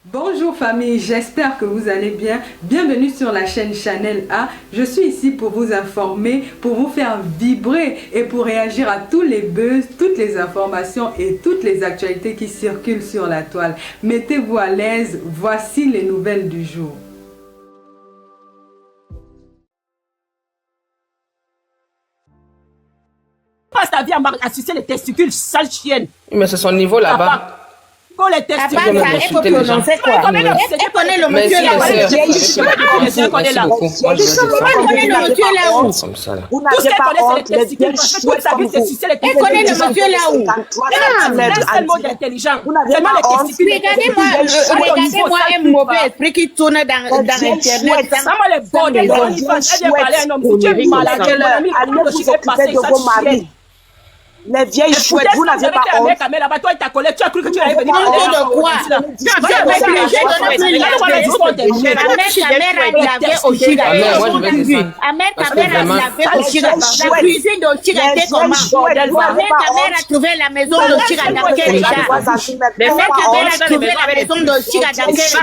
Bonjour famille, j'espère que vous allez bien. Bienvenue sur la chaîne Channel A. Je suis ici pour vous informer, pour vous faire vibrer et pour réagir à tous les buzz, toutes les informations et toutes les actualités qui circulent sur la toile. Mettez-vous à l'aise, voici les nouvelles du jour. Passe ta vie à sucer les testicules, sale chienne. Mais c'est son niveau là-bas. Pour les testicules. Elle peut prononcer quoi? Elle connaît le monsieur là. Elle connaît là. Elle connaît le monsieur là où? Comme ça là. Tout ce qu'elle connaît, c'est les testicules. Toute sa vie, c'est sucer les testicules. Elle connaît le monsieur là où? Elle a un seul mot d'intelligent. Seulement les testicules. Regardez-moi un mauvais esprit qui tourne dans Internet. Ça moi les bordels de l'OnlyFans. Elle vient parler à un homme. Si tu es malade, tu es passé, ça chie. Les vieilles chouettes, vous n'avez pas honte. Toi, ta collègue, tu as cru que tu allais venir. De quoi? Ta mère a lavé au Chiga. Ta mère a lavé au Chiga. La cuisine de Chiga était comment? Ta mère a trouvé la maison de Chiga dans quel état? Ta mère a trouvé la maison de Chiga dans quel état?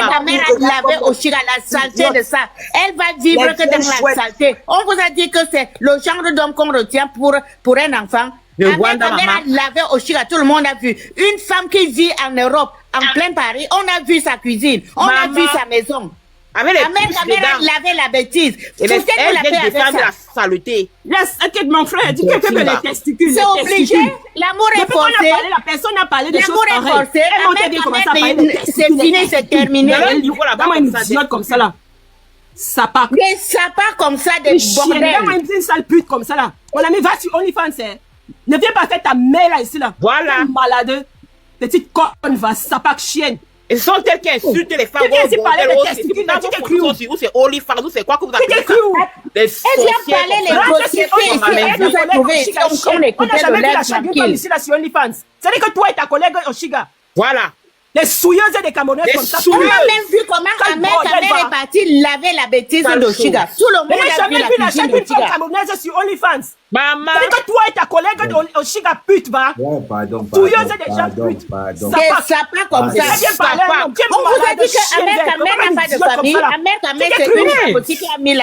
Ta mère a lavé au Chiga la saleté de ça. Elle va vivre que dans la saleté. On vous a dit que c'est le genre d'homme qu'on retient pour un enfant. Ta mère a lavé au Chiga, tout le monde a vu. Une femme qui vit en Europe, en plein Paris, on a vu sa cuisine, on a vu sa maison. Ta mère a lavé la bêtise. Elle vient de défendre la saleté. Laisse, mon frère, dis que les testicules. C'est obligé. L'amour est forcé. La personne a parlé de choses pareilles. L'amour est forcé. C'est fini, c'est terminé. Comme ça là. Ça part. Mais ça part comme ça, des bordels. Moi, une sale pute comme ça là. Mon ami, va sur OnlyFans. Ne viens pas faire ta mère là ici là. Voilà. Malade. Petite conne, va, ça part chienne. Et ce sont elles qui insultent les femmes. Qui vient parler de testicules, tu t'écris où? Où c'est OnlyFans, où c'est quoi que vous appelez ça? Elle vient parler les prostituées. Elle nous a trouvé. On écoutait le lait tranquille. Ici là sur OnlyFans. C'est-à-dire que toi et ta collègue Oshiga. Voilà. Les souilleuses des Camerounais comme ça. On a même vu comment ta mère est partie laver la bêtise de Chiga. Tout le monde a vu la cuisine de Chiga. Camerounaise sur OnlyFans. Maman. C'est que toi et ta collègue Oshiga pute, va. Souilleuse des gens pute. Ça part comme ça. On vous a dit que Amère n'a pas de famille. Amère, c'est une femme aussi qui a mis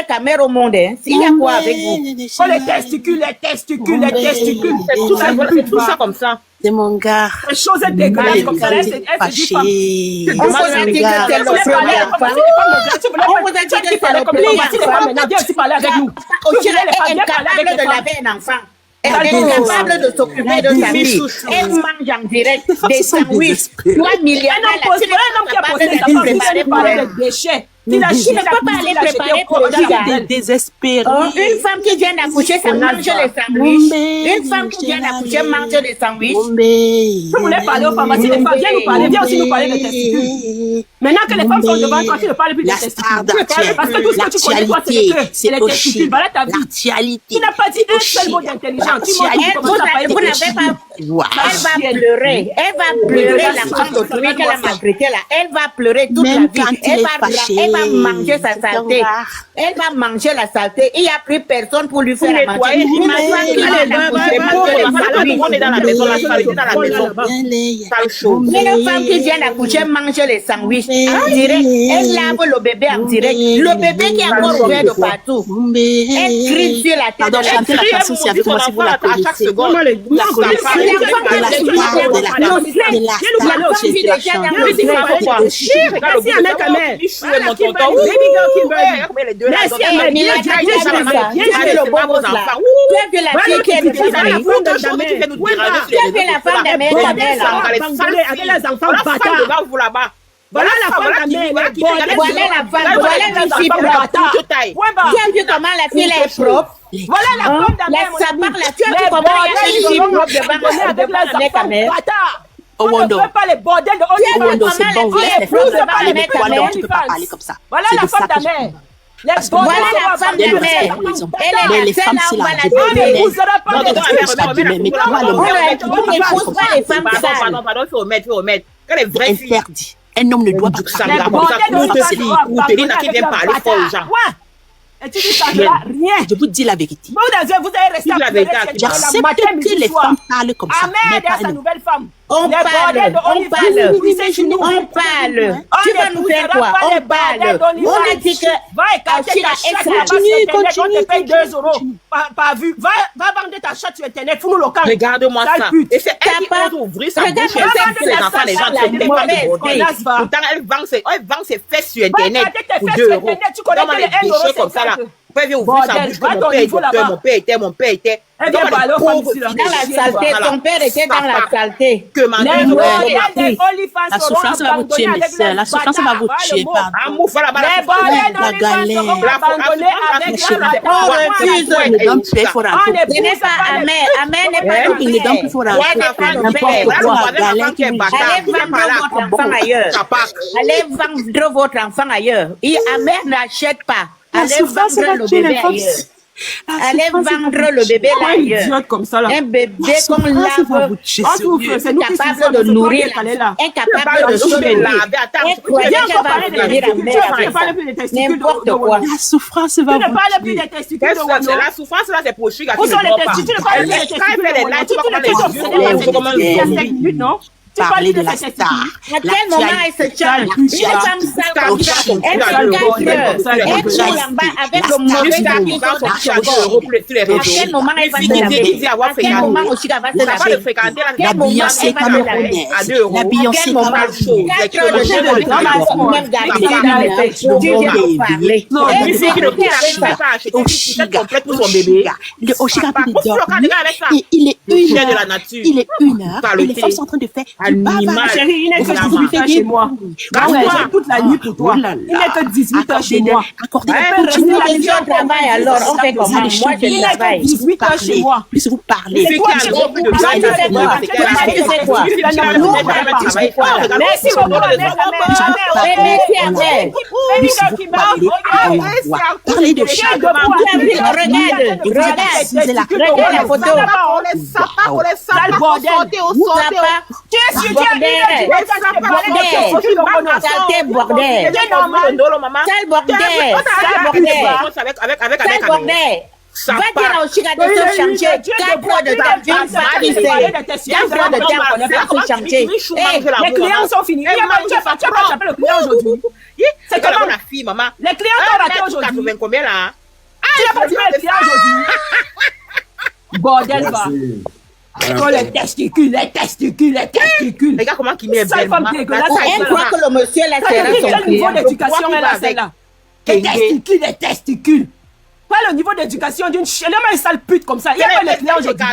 Amère au monde. Il y a quoi avec vous? Oh, les testicules. C'est tout ça comme ça. C'est mon gars. Les choses dégueulasses comme ça. Elle fâché. On vous a dit que c'est le premier enfant. On vous a dit que c'est le premier enfant. Viens aussi parler avec nous. Ochira est incapable de laver un enfant. Elle est incapable de s'occuper de sa fille. Elle mange en direct des sandwichs. 3 milliards. Un homme qui a posé sa femme, il a parlé des déchets. Il a ne peut pas aller préparer pour le Chiga. Désespéré. Une femme qui vient d'accoucher, ça mange les sandwichs. Une femme qui vient d'accoucher mange des sandwichs. Vous voulez parler aux pharmacies, les femmes, viens nous parler, viens aussi nous parler des testicules. Maintenant que les femmes sont devant toi, tu ne parles plus des testicules. Parce que tout ce que tu connais, toi, c'est les testicules. Voilà ta vie. Tu n'as pas dit un seul mot d'intelligent. Vous n'avez pas. Elle va pleurer. Elle va pleurer la femme d'autrui qu'elle a maltraitée là. Elle va pleurer toute la vie. Elle va manger sa saleté. Elle va manger la saleté. Il n'y a plus personne pour lui faire à manger. On est dans la maison, la saleté dans la maison. Sale chose. Une femme qui vient d'accoucher mange les sandwichs en direct. Elle lave le bébé en direct. Le bébé qui est encore ouvert de partout. Elle crie sur la tête. Pardon, chantez la chanson si avec moi si vous la connaissez. Voilà la femme de voilà la femme, voilà une fille propre. Tu as vu comment la fille est propre? Voilà la femme d'Amère. Ça parle là, tu as vu comment il y a une fille propre devant la mère? Oh, Wondo. Pas les bordels de Wondo, c'est bon, laisse les femmes parler de toi, non, tu peux pas parler comme ça. Voilà la femme d'Amère. Voilà la femme de mère. Elle est les femmes, c'est la n'épouse pas les femmes sales. Pardon, il faut remettre. Quand les vraies filles. Interdit. Un homme ne doit pas parler comme ça. Qui vient parler fort aux gens. Et tu dis ça, rien. Je vous dis la vérité. Vous avez resté la vérité. J'accepte que les femmes parlent comme ça. Amère est sa nouvelle femme. On parle. Tu vas nous faire quoi? On parle. On a dit que Ochira est ça. Continue, on te paye 2 € par vue. Va vendre ta chatte sur Internet, fous-nous le camp. Regarde-moi ça. Et c'est elle qui ose ouvrir sa bouche et ses enfants, les gens ne sont pas de bordel. Pourtant, elle vend ses fesses sur Internet pour 2 €. Comment les déchets comme ça là? Vous pouvez ouvrir sa bouche comme mon père est docteur, mon père était. Elle vient parler aux femmes ici, là. Dans la saleté, ton père était dans la saleté. Que ma mère La souffrance va vous tuer, mes sœurs. La souffrance va vous tuer, pardon. Amour, voilà, Les bordels d'OnlyFans seront abandonnés avec On refuse. Il faut rentrer. Ce n'est pas Amen. Amen n'est pas ton Il ne donne plus, il faut rentrer. N'importe quoi, galère qui vous Allez vendre votre enfant ailleurs. Allez vendre votre enfant ailleurs. Et Amen n'achète pas. Allez vendre le bébé ailleurs. Allez vendre le bébé là ailleurs. Un bébé qu'on lave, incapable de nourrir, incapable de sauver, n'importe quoi. La souffrance va vous tuer. La souffrance là, c'est pour Chiga. Où sont les testicules? Parler de la star. À quel moment elle se change? Une femme sale comme ça, elle se cache, elle court en bas avec le mauvais gars qui sort de à quel moment elle va se laver? À quel moment Ochira va se laver? La Beyoncé camerounaise. La Beyoncé camerounaise. 4 heures de temps, même garder tu viens de parler. Ochira peut dormir. Il est 1h. Il est 1h. Et les femmes sont en train de faire du bavard. Chérie, il n'est que 18h chez moi. J'ai toute la nuit pour toi. Il n'est que 18h chez moi. Accordez Si on travaille alors, on fait comment? Moi, je travaille. 18h chez moi. Plus vous parlez. C'est quoi? Tu sais quoi? Merci beaucoup, Parlez de chien. Regarde la photo. On les sape, on sauter, on sauter. Va dire au Chiga de se changer. 4 heures de temps, je ne sais pas qui c'est. 4 heures de temps, on ne peut pas se changer. Les clients sont finis. Tu n'as pas appelé le client aujourd'hui. C'est comme la fille, maman. Les clients t'ont raté aujourd'hui. Combien là? Tu n'as pas dit les clients aujourd'hui. Bordel va. Oh, les testicules. Regarde comment il met belle, maman. Elle croit que le monsieur là sera son Quel niveau d'éducation elle a celle-là? Les testicules. Pas le niveau d'éducation d'une chienne. Elle est une sale pute comme ça. Il y a pas les clients aujourd'hui.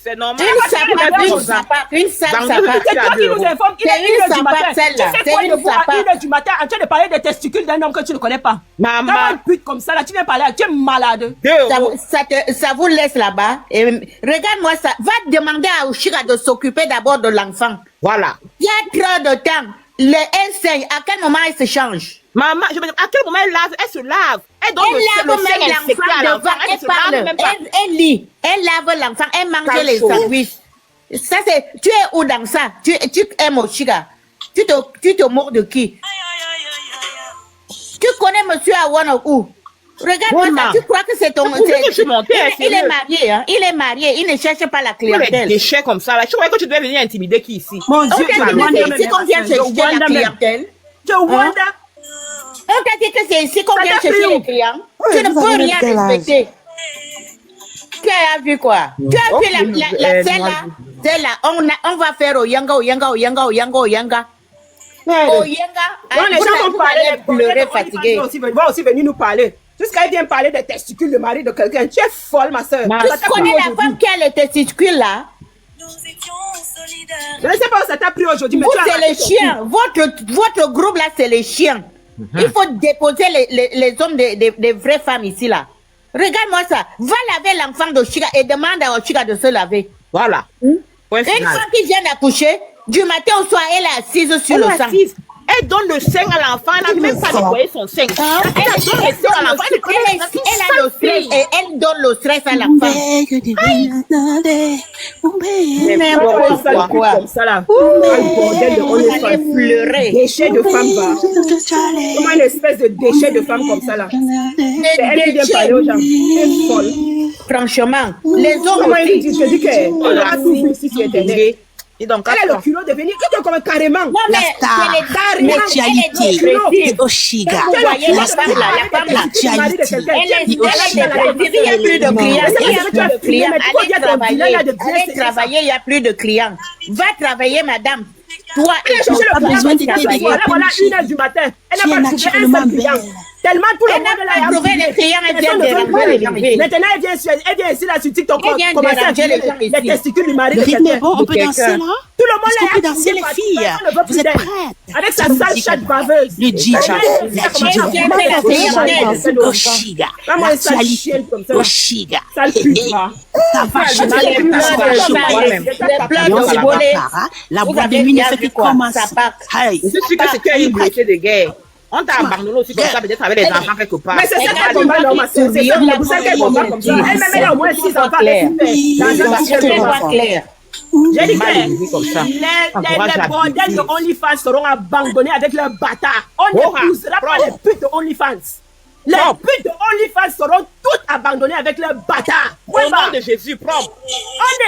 C'est normal. Une sale sapate. C'est toi qui nous informe. Il est 1h du matin. Celle-là. Tu sais quoi, debout à 1h du matin en train de parler des testicules d'un homme que tu ne connais pas. Maman. Quand une pute comme ça, là, tu viens parler, tu es malade. Ça vous laisse là-bas. Regarde-moi ça. Va demander à Ochira de s'occuper d'abord de l'enfant. Voilà. 4 heures de temps. Elle saigne. À quel moment elle se change? Maman, je me dis, à quel moment elle lave? Elle se lave. Elle donne Elle lave même l'enfant devant. Elle parle. Elle lit. Elle lave l'enfant. Elle mange les sandwichs. Ça, c'est. Tu es où dans ça? Tu aimes Ochira. Tu te mords de qui? Tu connais monsieur Awan où? Regarde-moi ça, tu crois que c'est ton... Il est marié, hein? Il est marié, il ne cherche pas la clientèle. Des déchets comme ça, là. Je crois que tu dois venir intimider qui ici? Mon Dieu, c'est qu'on vient chercher la clientèle. Tu es Wanda? On t'a dit que c'est ici qu'on vient chercher les clients. Tu ne peux rien respecter. Tu as vu quoi? Tu as vu celle-là, on va faire au Yanga. Les gens vont parler, pleurer fatigué. Va aussi venir nous parler. Jusqu'à elle vient parler des testicules, le mari de quelqu'un. Tu es folle, ma soeur. Tu connais la femme qui a les testicules là? Je ne sais pas où ça t'a pris aujourd'hui. Vous, c'est les chiens. Votre groupe là, c'est les chiens. Il faut déposer les hommes des vraies femmes ici là. Regarde-moi ça. Va laver l'enfant d'Ochira et demande à Ochiga de se laver. Voilà. Une femme qui vient d'accoucher, du matin au soir, elle est assise sur le sang. Elle donne le sein à l'enfant, elle n'a même pas nettoyé son sein. Elle donne le sein à l'enfant, elle a le stress et elle donne le stress à l'enfant. N'importe quoi. Comme ça là. On allait pleurer. Déchet de femme va. Comment une espèce de déchet de femme comme ça là. C'est elle qui vient parler aux gens. C'est folle. Franchement, les hommes aussi. Je dis qu'on aura tout vu ici sur Internet. Et donc, Elle a le culot de venir comme carrément. Non, La mais star, l'actualité, Oshiga, vous voyez la femme là, l'actualité, elle est il n'y a plus de clients. Il n'y a plus de clients. Allez travailler, il n'y a plus de clients. Va travailler, madame. Toi et ton pas besoin de travailler. Voilà 1h du matin. Elle Tu n'a es pas trouvé un naturellement seul client. belle. Tellement tout le Elle monde n'a pas trouvé les clients, elle vient déranger les gens ici. Maintenant, elle vient ici là sur TikTok. Elle vient Commencer à déranger les gens les ici. testicules du mari Le de rythme est quelqu'un. bon, on peut danser là. Tout le monde Est-ce qu'on peut danser les filles? Vous êtes prêtes? Avec sa sale chatte baveuse. Le DJ, Oshiga, l'actualité, Oshiga. Sale pute, va. Ça va la Vous boîte de avez nuit ne bien fait que vu quoi? commencer. Ça part. Hey. Je suis que c'était une blessée de guerre. On t'a abandonné aussi comme ça, peut-être avec les enfants quelque part. Mais c'est ça qu'elle combat, non, ma soeur. C'est ça, c'est pour ça qu'elle combat comme ça. Elle-même, elle a au moins 6 enfants. Clair. J'ai dit Mal élevé comme ça. les bordels de OnlyFans seront abandonnés avec leurs bâtards. On n'épousera pas les putes de OnlyFans. Les putes de OnlyFans seront toutes abandonnées avec leurs bâtards. Au nom de Jésus, propre.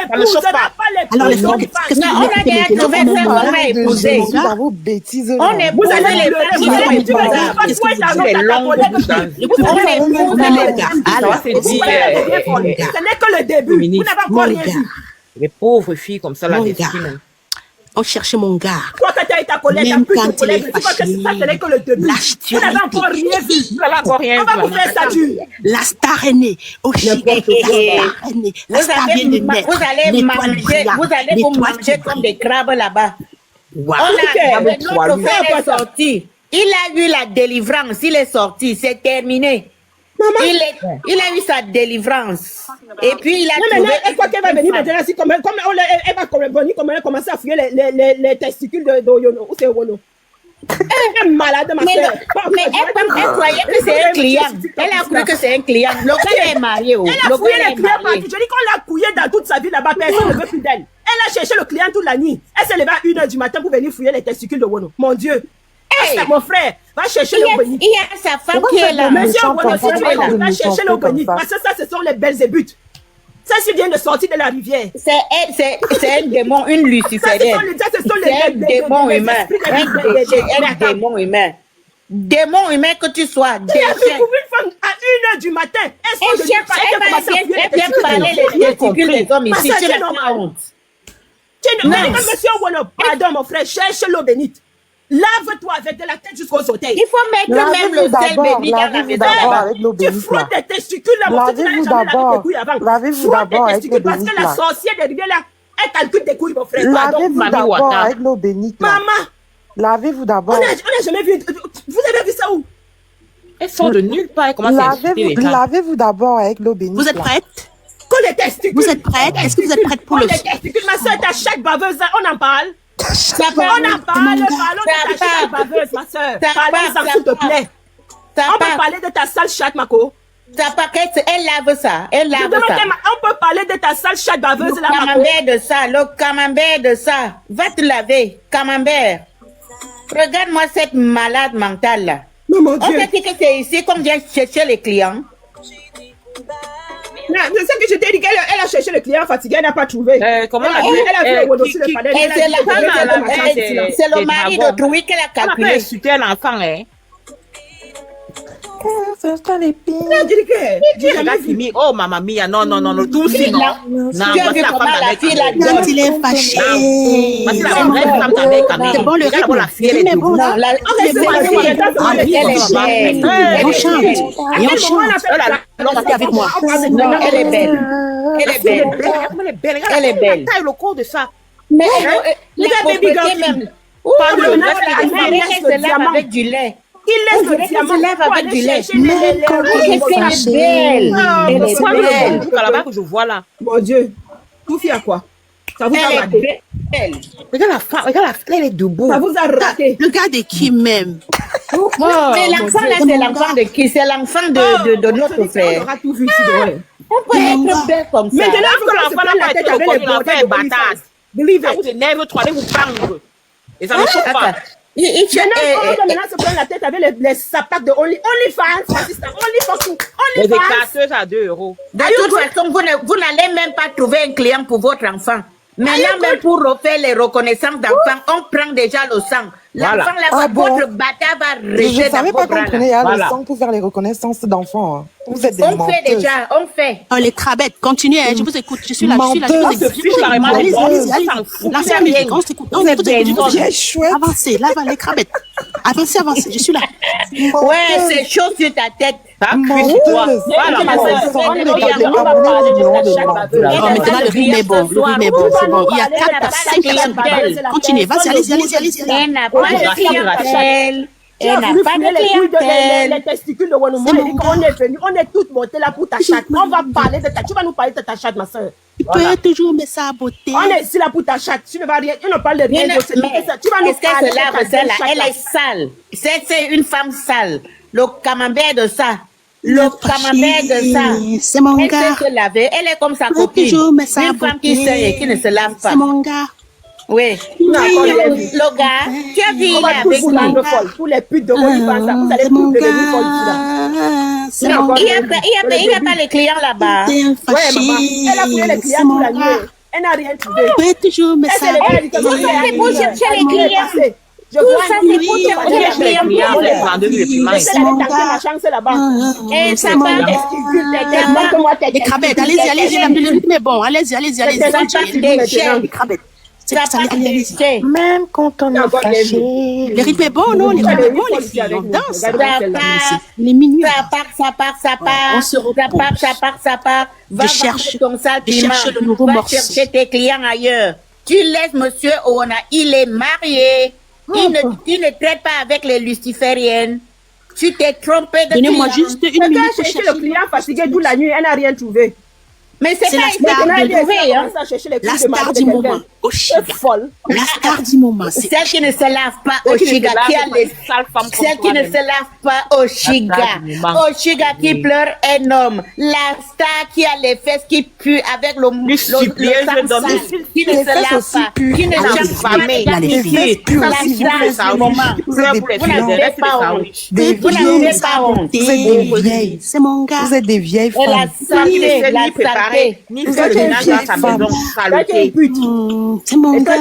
On n'épousera pas les Alors, les putes femmes, d'OnlyFans. qu'est-ce que Non, on a déjà trouvé ça, on va épouser. vos bêtises. On est Vous allez les les vous allez les ce n'est que le début. Vous n'avez encore rien vu. Les pauvres filles comme ça, là, Mon des gars. filles. On cherchait mon gars. Toi, quand tu as ta collègue, Même ta quand pute collègue, il est tu vois que fâché, ça, ce n'est que le début. Vous n'avez encore rien vu. Vous n'avez encore rien On va vous faire ça dur. La star est née. Oshiga, la star est née. La star vient de naître. Vous allez vous manger comme des crabes là-bas. Wow. Notre frère est sorti. Il a eu la délivrance. Il est sorti. C'est terminé. Il a eu sa délivrance. Et puis il a Non, trouvé. mais elle croit qu'elle va venir maintenant. Si comme elle va venir, comme elle commence à fouiller les testicules de Yono. Où c'est Wono? Elle est malade, ma soeur. Mais elle croyait que c'est un client. Elle a cru que c'est un client. Le gars est marié. Elle a fouillé les clients partout. Je dis qu'on l'a couillé dans toute sa vie là-bas. Personne ne veut plus d'elle. Elle a cherché le client toute la nuit. Elle s'est levée à 1h du matin pour venir fouiller les testicules de Wono. Mon Dieu. Hey. Mon frère, va chercher le bonnet. Il y a sa femme qui est là. Monsieur Wono, si tu es là, va chercher le bonnet. Parce que ça, ce sont les belles ébutes. Ça, c'est vient de sortir de la rivière. C'est un démon, une luciférienne. C'est un démon humain. Un démon humain. Démon humain que tu sois. Tu as vu pour une femme à 1h du matin. Elle vient parler les testicules des hommes ici. Tu n'as pas honte. Monsieur Wono, pardon mon frère, cherche l'eau bénite. Lave-toi avec de la tête jusqu'aux orteils. Il faut mettre même le sel béni dans la maison. Tu frottes tes testicules là, mon frère. Lavez-vous d'abord avec l'eau bénite. Parce que la sorcière de rivière là, elle calcule tes couilles, mon frère. Lavez-vous d'abord avec l'eau bénite. Maman. Lavez-vous d'abord. On n'a jamais vu. Vous avez vu ça où? Elles sont de nulle part. Elle commence à insulter les gens. Lavez-vous d'abord avec l'eau bénite. Vous êtes prête? Les testicules. Vous êtes prête? Est-ce que vous êtes prête pour le... Les testicules, ma soeur, ta chatte baveuse, on en parle. Ça On en parle, parlons de ta chatte baveuse, ma soeur. Parlez-en, s'il te plaît. On peut parler de ta sale chatte, Mako. Ta paquette, elle lave ça. Elle lave ça. On peut parler de ta sale chatte baveuse, là, Mako. Le camembert de ça. Va te laver, camembert. Regarde-moi cette malade mentale là. Non, mon On Dieu. t'a dit que c'est ici qu'on vient chercher les clients. Non, c'est ce que je t'ai dit qu'elle a cherché le client fatigué, elle n'a pas trouvé. Comment elle a vu le sur le panel. C'est le mari d'autrui qu'elle a On n'a pas calculé. insulté un enfant, hein. Oh, maman mia, non, tout si, non. Non, Tu as vu comment la fille la Quand il est fâché. C'est bon, le rythme. la fille, est bon. Et on chante. Et on chante. Restez avec moi. Non, elle est belle. Elle est belle. Elle est belle. Taille le corps de ça. Mais la pauvreté même. Elle se lave avec du lait. Il laisse le diamant pour aller chercher les Elle est belle. Elle est belle. C'est là-bas que je vois là. Mon Dieu. Tout fait à quoi? Ça vous a Elle est raté. belle. Regarde la femme, elle est debout. Ça vous a raté. Le gars de qui même? Mais l'enfant là, c'est l'enfant de qui? C'est l'enfant de notre On frère. aura tout vu ici dehors. On peut être belle comme ça. Maintenant, que l'enfant n'a pas été reconnu, l'enfant est bâtard. Believe Ça it. vous énerve trop, allez vous prendre. Et ça ne chauffe pas. Maintenant, se prendre la tête avec les sapates de OnlyFans. Les écarteuses à 2 €. De toute façon, vous n'allez même pas trouver un client pour votre enfant. Maintenant, même pour refaire les reconnaissances d'enfants, on prend déjà le sang. L'enfant, là, votre bâtard va rester. Je ne savais pas qu'on prenait le sang pour faire les reconnaissances d'enfants. Hein. Vous êtes des menteuses. On fait déjà, on fait. Oh, les crabettes, continuez, je vous écoute. Je suis là, je vous écoute. Allez-y. Lancez la musique, on s'écoute. Vous êtes des vieilles chouettes. Avancez, là, les crabettes. Avancez, je suis là. Ouais, c'est chaud sur ta tête. Maintenant, le rythme est bon, c'est bon. Il y a 4 à 5 personnes. Continuez, vas-y, allez-y. Elle n'a pas de clientèle. Elle n'a pas de clientèle. Les testicules de Wanouma, on est venu, on est toutes montées là pour ta chatte. On va parler de ta, tu vas nous parler de ta chatte, ma soeur. Tu peux toujours me saboter. On est ici là pour ta chatte. Tu ne vas rien, on ne parle de rien. Tu vas nous parler de ta chatte. Elle est sale. C'est une femme sale. Le camembert de ça. Le camembert de ça. C'est mon gars. Elle sait se laver. Elle est comme sa copine. Une femme qui sait et qui ne se lave pas. C'est mon gars. Oui. Le gars, tu as vu avec lui. Pour les putes de Woniba, vous allez tous devenir folles ici là. Il n'y a pas les clients là-bas. Ouais, maman. Elle a pris les clients pour la nuit. Elle n'a rien trouvé. Tu peux toujours me saboter. Tout ça, c'est pour chercher les clients. Tout ça, c'est pour chercher les clients. C'est mon gars. Et ça parle des crabettes. Allez-y. Le rythme est bon. Allez-y. Les crabettes. Même quand on est fâché. Le rythme est bon, non? Le rythme est bon, les filles. On danse. Les minutes. Ça part. On se repose. Ça part. Va chercher le nouveau morceau. Va chercher tes clients ailleurs. Tu laisses monsieur Owana, il est marié. Il ne traite pas avec les lucifériennes. Tu t'es trompé de client. Donnez-moi juste une minute pour chercher le client fatigué toute la nuit, elle n'a rien trouvé. Mais c'est pas la star du moment. Oshiga. La star du moment. Celle qui ne se lave pas, Oshiga. Celle qui ne se lave pas, Oshiga. Oshiga qui pleure un homme. La star qui a les fesses qui puent avec le sang sale. Qui ne se lave pas. Qui ne change pas. La star du moment. Vous n'avez pas honte. Vous n'avez pas honte. Vous êtes des vieilles. C'est mon gars. Vous êtes des vieilles femmes. La santé. Ni faire le ménage dans sa maison, saleté. C'est mon gars.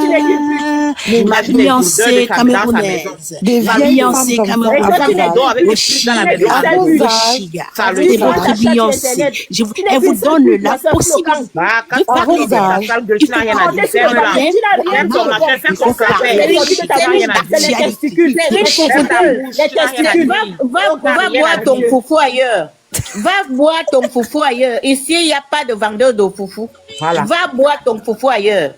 Ma Beyoncé camerounaise. Des vieilles Beyoncé femmes camerounaise. Oshiga. C'est votre Beyoncé. Elle vous donne la possibilité de parler de Va boire ton foufou ailleurs. Va boire ton foufou ailleurs. Ici, il n'y a pas de vendeur de foufou. Voilà. Va boire ton foufou ailleurs.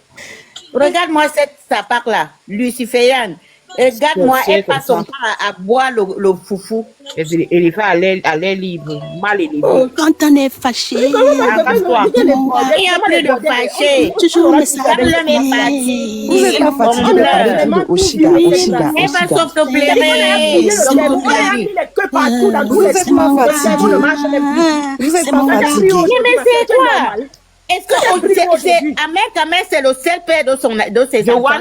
Regarde-moi cette sapard-là, luciférienne. Regarde-moi, elle passe son temps à boire le foufou. Elle est fait à l'air libre, mal et libre. Quand on est fâché, il n'y a plus de fâché. Toujours me saboter. L'homme est parti. Vous êtes pas fatigué de parler de Oshiga. Elle va s'en pleurer. Vous êtes pas fatigué. Vous êtes pas fatigué. Mais c'est quoi? Est-ce que Ahmed, c'est le seul père de ses enfants? Trois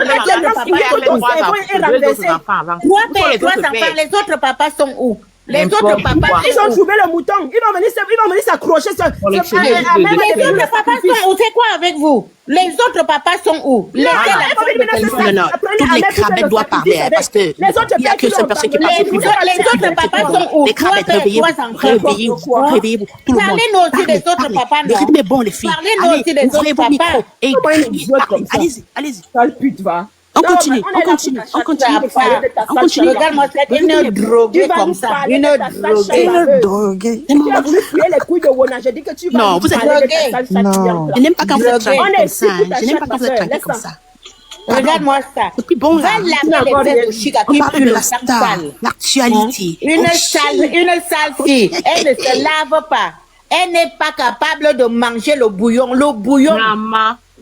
enfants, les autres papas sont où? Les autres papas, ils ont trouvé le mouton. Ils vont venir s'accrocher sur. Les autres papas sont où? C'est quoi avec vous? Les autres papas sont où? Non, toutes les crabettes doivent parler parce que il n'y a qu'une seule personne qui parle. Les autres papas sont où? Les crabettes, réveillez-vous, tout le monde. Parlez-nous aussi des autres papas. Le rythme est bon, les filles. Parlez-nous aussi des autres papas. Et allez-y. Sale pute, va. On continue. Regarde-moi, c'est une droguée comme ça. Une droguée. Tu as voulu fuir les couilles de Wona. J'ai dit que tu vas. Non, vous êtes droguée. Je n'aime pas quand vous êtes tranquille comme ça. Je n'aime pas quand vous êtes tranquille comme ça. Regarde-moi ça. C'est plus bon là. On parle de la star, l'actualité. Une sale fille. Elle ne se lave pas. Elle n'est pas capable de manger le bouillon. Le bouillon.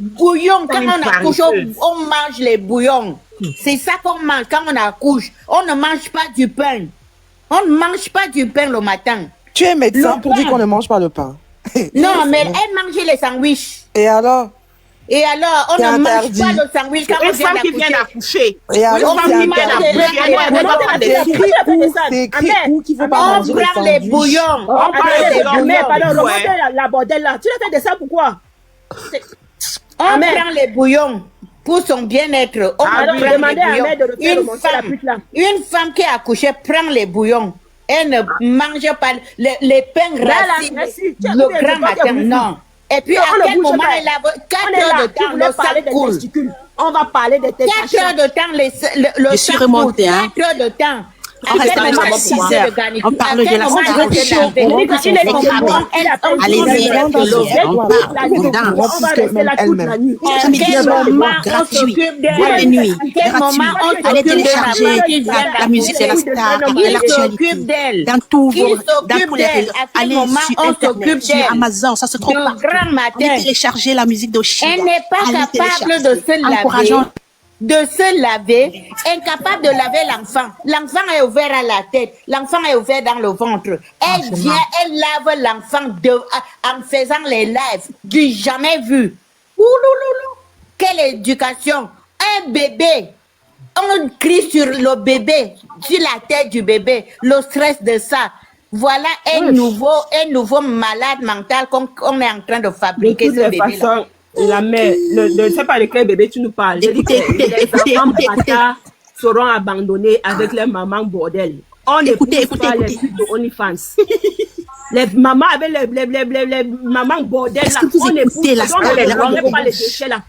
Bouillon, quand on accouche, on mange les bouillons. C'est ça qu'on mange quand on accouche. On ne mange pas du pain. On ne mange pas du pain le matin. Tu es médecin pour dire qu'on ne mange pas le pain. Non, mais elle mangeait les sandwichs. Et alors, on ne mange pas le sandwich quand on vient d'accoucher. Et alors, on prend les bouillons. La bordel là. Tu l'as fait de ça pourquoi? On prend les bouillons pour son bien-être. On prend les bouillons. Une femme qui a accouché prend les bouillons. Elle ne mange pas les pains racines le grand matin. Non. Et puis, à quel moment elle a 4 heures de temps, le sang coule. On va parler de tes 4 heures de temps, le sang coule. 4 heures de temps. On reste dans les 6 heures. On parle de la star. Allez-y, on parle gratuit. Boîte de nuit, gratuit. Allez télécharger la musique de la star et l'actualité. Dans tous les réseaux. Allez sur Internet, sur Amazon, ça se trouve partout. Allez télécharger la musique d'Oshiga. Elle n'est pas capable de se laver, incapable de laver l'enfant. L'enfant est ouvert à la tête, l'enfant est ouvert dans le ventre. Elle vient, elle lave l'enfant en faisant les lives, du jamais vu. Oulouloulou. Quelle éducation! Un bébé, on crie sur le bébé, sur la tête du bébé, le stress de ça. Voilà un nouveau malade mental qu'on est en train de fabriquer ce bébé. La mère, ne sais pas de quel bébé tu nous parles. Écoutez, seront abandonnés avec les mamans bordel. On écoutez les trucs de OnlyFans. Les mamans avec les mamans bordel là. On n'épouse pas les déchets là.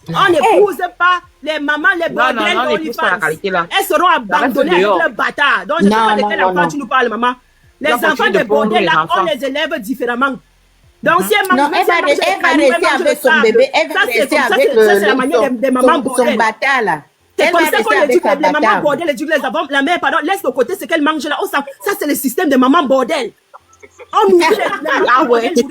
On n'épouse pas les mamans, les bordels d'OnlyFans. Elles seront abandonnées avec le bâtard. Donc je ne sais pas de quel enfant tu nous parles, maman. Les enfants de bordel là, on les élève différemment. Donc, si elle va rester avec son bébé, elle va rester avec son bâtard là. C'est comme ça qu'on éduque les mamans bordel, éduque les enfants. La mère, pardon, laisse de côté ce qu'elle mange là. Oh, ça c'est le système de maman bordel. C'est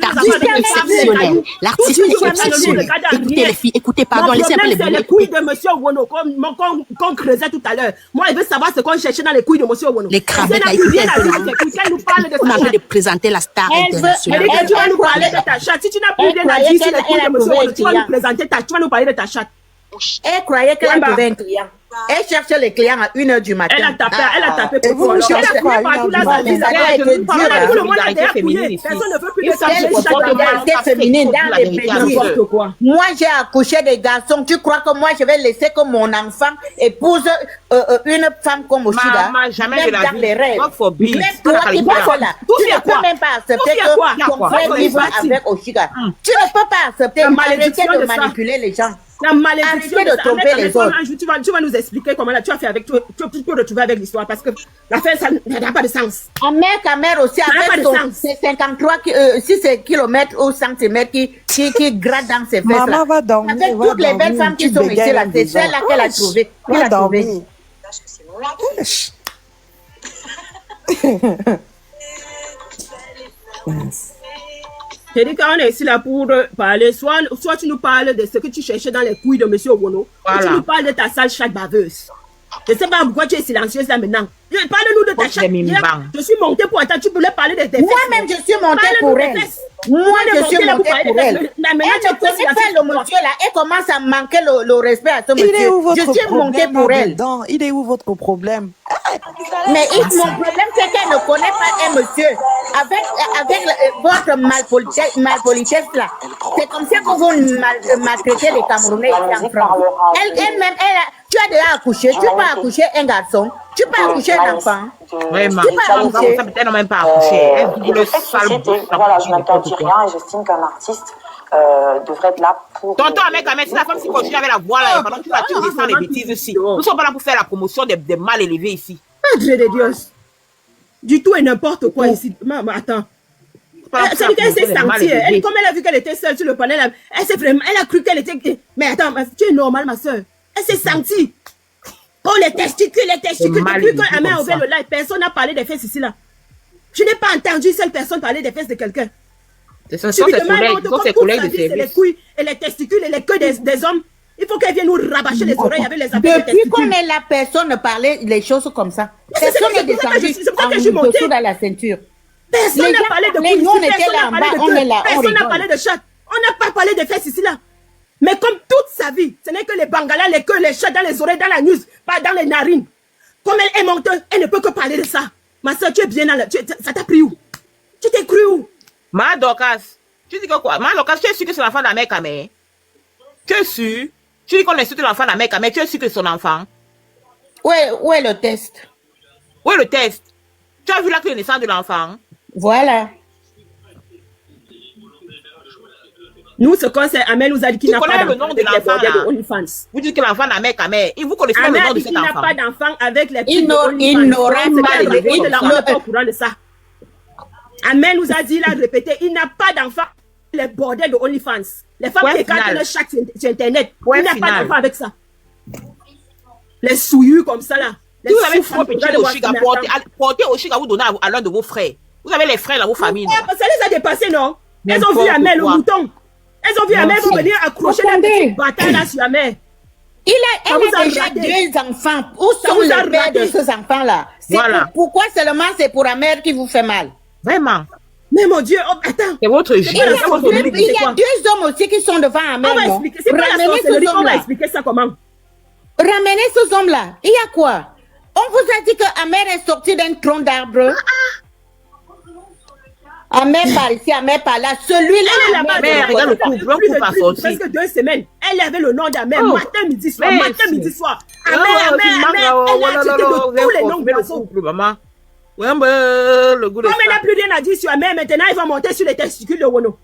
artiste exceptionnel. L'artiste est exceptionnel. Écoutez les filles, écoutez, pardon, laissez un peu les c'est les couilles de monsieur Wono qu'on creusait tout à l'heure. Moi, il veut savoir ce qu'on cherchait dans les couilles de monsieur Wono. Les crabettes, là, écoutez un peu. On a envie de présenter la star internationale. Tu vas nous parler de ta chatte. Si tu n'as plus rien à dire sur les couilles de monsieur Wono, tu vas nous présenter tu vas nous parler de ta chatte. Elle croyait qu'elle a trouvé un client. Elle cherchait les clients à 1h du matin. Elle a tapé pour toi. Elle a fouillé partout là. Tout le monde a été fouillé. Personne ne veut plus de ça. Féminine dans les pays. Moi, j'ai accouché des garçons. Tu crois que moi, je vais laisser que mon enfant épouse une femme comme Oshiga? Jamais de la vie. God forbid. Tu ne peux même pas accepter que ton frère vive avec Oshiga. Tu ne peux pas accepter. Arrêtez de manipuler les gens. La malédiction de tromper les autres. Tu vas nous expliquer comment là tu as fait avec toi. Tu peux retrouver avec l'histoire parce que l'affaire ça n'a pas de sens. Ta mère aussi avec ses 53 km ou centimètres qui gratte dans ses fesses. Maman va dormir. Avec toutes les belles femmes qui sont ici là, c'est celle-là qu'elle a trouvée. Va dormir. J'ai dit qu'on est ici là pour parler, soit tu nous parles de ce que tu cherchais dans les couilles de monsieur Wono, ou tu nous parles de ta sale chatte baveuse. Je ne sais pas pourquoi tu es silencieuse là maintenant. Parle-nous de ta chatte. Je suis montée pour attendre, tu voulais parler de tes fesses. Moi-même, je suis montée pour elle. Moi, je suis montée pour elle. Elle ne connaît pas le monsieur là. Elle commence à manquer le respect à ce monsieur. Je suis montée pour elle. Il est où votre problème? Mais mon problème, c'est qu'elle ne connaît pas un monsieur. Avec votre malpolitesse là, c'est comme ça que vous maltraitez les Camerounais ici en France. Elle-même, tu as déjà accouché, tu peux accoucher un garçon, tu peux accoucher un enfant. Vraiment, ça peut-être même pas accoucher. Voilà, je n'interdis rien et j'estime qu'un artiste devrait être là pour... Tonton, mec, si la femme s'y continue avec la voix là, pendant que tu descends les bêtises ici. Nous ne sommes pas là pour faire la promotion des mal élevés ici. Dieu de Dieu. Du tout et n'importe quoi ici. Maman, attends. C'est qu'elle s'est sentie. Comme elle a vu qu'elle était seule sur le panel, elle a cru qu'elle était... Mais attends, tu es normale, ma soeur. Elle s'est sentie. Oh, les testicules. Depuis quand Amé a ouvert le live, personne n'a parlé des fesses ici là. Je n'ai pas entendu une seule personne parler des fesses de quelqu'un. Ce sont ses collègues de service. Les couilles et les testicules et les queues des hommes. Il faut qu'elle vienne nous rabâcher les oreilles avec les affaires de testicules. Depuis qu'on est là, personne ne parlait les choses comme ça. Personne n'est descendu en dessous dans la ceinture. Personne n'a parlé de couilles. On était là en bas, on est là. Personne n'a parlé de chatte. On n'a pas parlé de fesses ici là. Mais comme toute sa vie, ce n'est que les bangalas, les queues, les chats dans les oreilles, dans la nuque, pas dans les narines. Comme elle est menteuse, elle ne peut que parler de ça. Ma soeur, tu es bien dans le... Ça t'a pris où? Tu t'es cru où? Ma Dorcas, tu dis que quoi? Ma Dorcas, tu es sûr que c'est la femme de la mère Kamé? Tu es sûr? Tu dis qu'on insulte l'enfant de la mère, mais tu es sûr que c'est son enfant? Où est le test? Où est le test? Tu as vu l'acte de naissance de l'enfant? Voilà. Nous, ce qu'on sait, Amel nous a dit qu'il n'a pas le nom de l'enfant. Vous dites que l'enfant n'a mère qu'à mère. Et vous connaissez pas le nom de cet enfant. Il n'a pas d'enfant avec les Il n'aura pas au courant de ça. Amel nous a dit, il a répété, il n'a pas d'enfant les bordels de OnlyFans. Les femmes qui regardent le chat sur Internet. Il n'a pas d'enfant avec ça. Les souillus comme ça là. Si vous avez trop petit Oshiga, portez Oshiga, vous donnez à l'un de vos frères. Vous avez les frères dans vos familles. Ça les a dépassés, non? Elles ont vu Amel le mouton. Elles ont vu Amel venir accrocher la petite bataille là sur Amel. Elle a déjà 2 enfants. Où sont les pères de ces enfants-là? Voilà. Pourquoi seulement c'est pour Amel qui vous fait mal? Vraiment. Mais mon Dieu, attends. C'est votre Il y a 2 hommes aussi qui sont devant Amel. Ramenez ces hommes-là. On va expliquer ça comment? Ramenez ces hommes-là. Il y a quoi? On vous a dit que Amel est sorti d'un tronc d'arbre. Amel par ici, Amel par là. Celui-là, Amel, regarde le couple, le couple a sorti. Presque 2 semaines. Elle avait le nom d'Amel. Matin, midi, soir. Matin, midi, soir. Amel. Elle a accepté de tous les noms de couple, maman. Le goût de comme elle n'a plus rien à dire sur Amel, maintenant il va monter sur les testicules de Wono.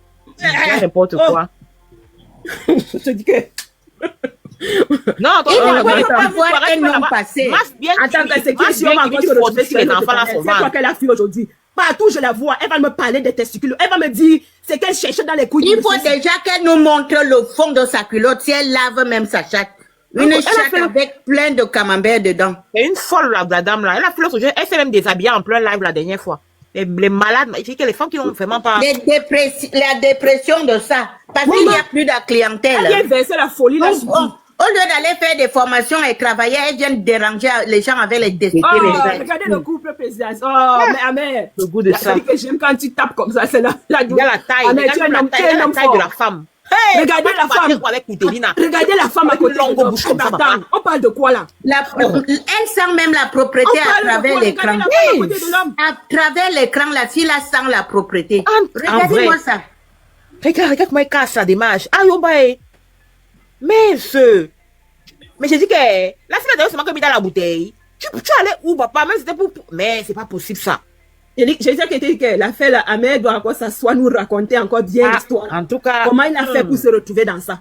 N'importe quoi. Je te dis que... Non, il ne peut pas voir un nom passer. Attends, c'est qui si on va encore se retrouver sur les enfants là. C'est quoi qu'elle a fait aujourd'hui? Partout je la vois, elle va me parler des testicules. Elle va me dire ce qu'elle cherchait dans les couilles. Il faut déjà qu'elle nous montre le fond de sa culotte. Si elle lave même sa chatte. Une chatte avec plein de camembert dedans. C'est une folle la dame là. Elle a fait le sujet. Elle s'est même déshabillée en plein live la dernière fois. Les malades, il que les femmes qui n'ont vraiment pas... La dépression de ça. Parce qu'il n'y a plus de clientèle. Elle vient verser la folie là. Au lieu d'aller faire des formations et travailler, elles viennent déranger les gens avec les décisions. Regardez le couple président. Oh, mais Amel. Le goût de ça. J'aime quand tu tapes comme ça, c'est la taille. Il y a la taille. Regardez la taille de la femme. Hey, regardez la femme. Regardez la femme à côté. On parle de quoi là? Elle sent même la propriété à travers l'écran. À travers l'écran, la fille là sent la propriété. Regardez-moi ça. Regarde comment elle casse sa démarche. Ah, yobaye. Mais j'ai dit que la fille là, c'est moi qui mis dans la bouteille. Tu allais où, papa? Même c'était pour... Mais c'est pas possible ça. J'ai dit que l'affaire là, Amel doit encore s'asseoir, nous raconter encore bien l'histoire. En tout cas. Comment il a fait pour se retrouver dans ça?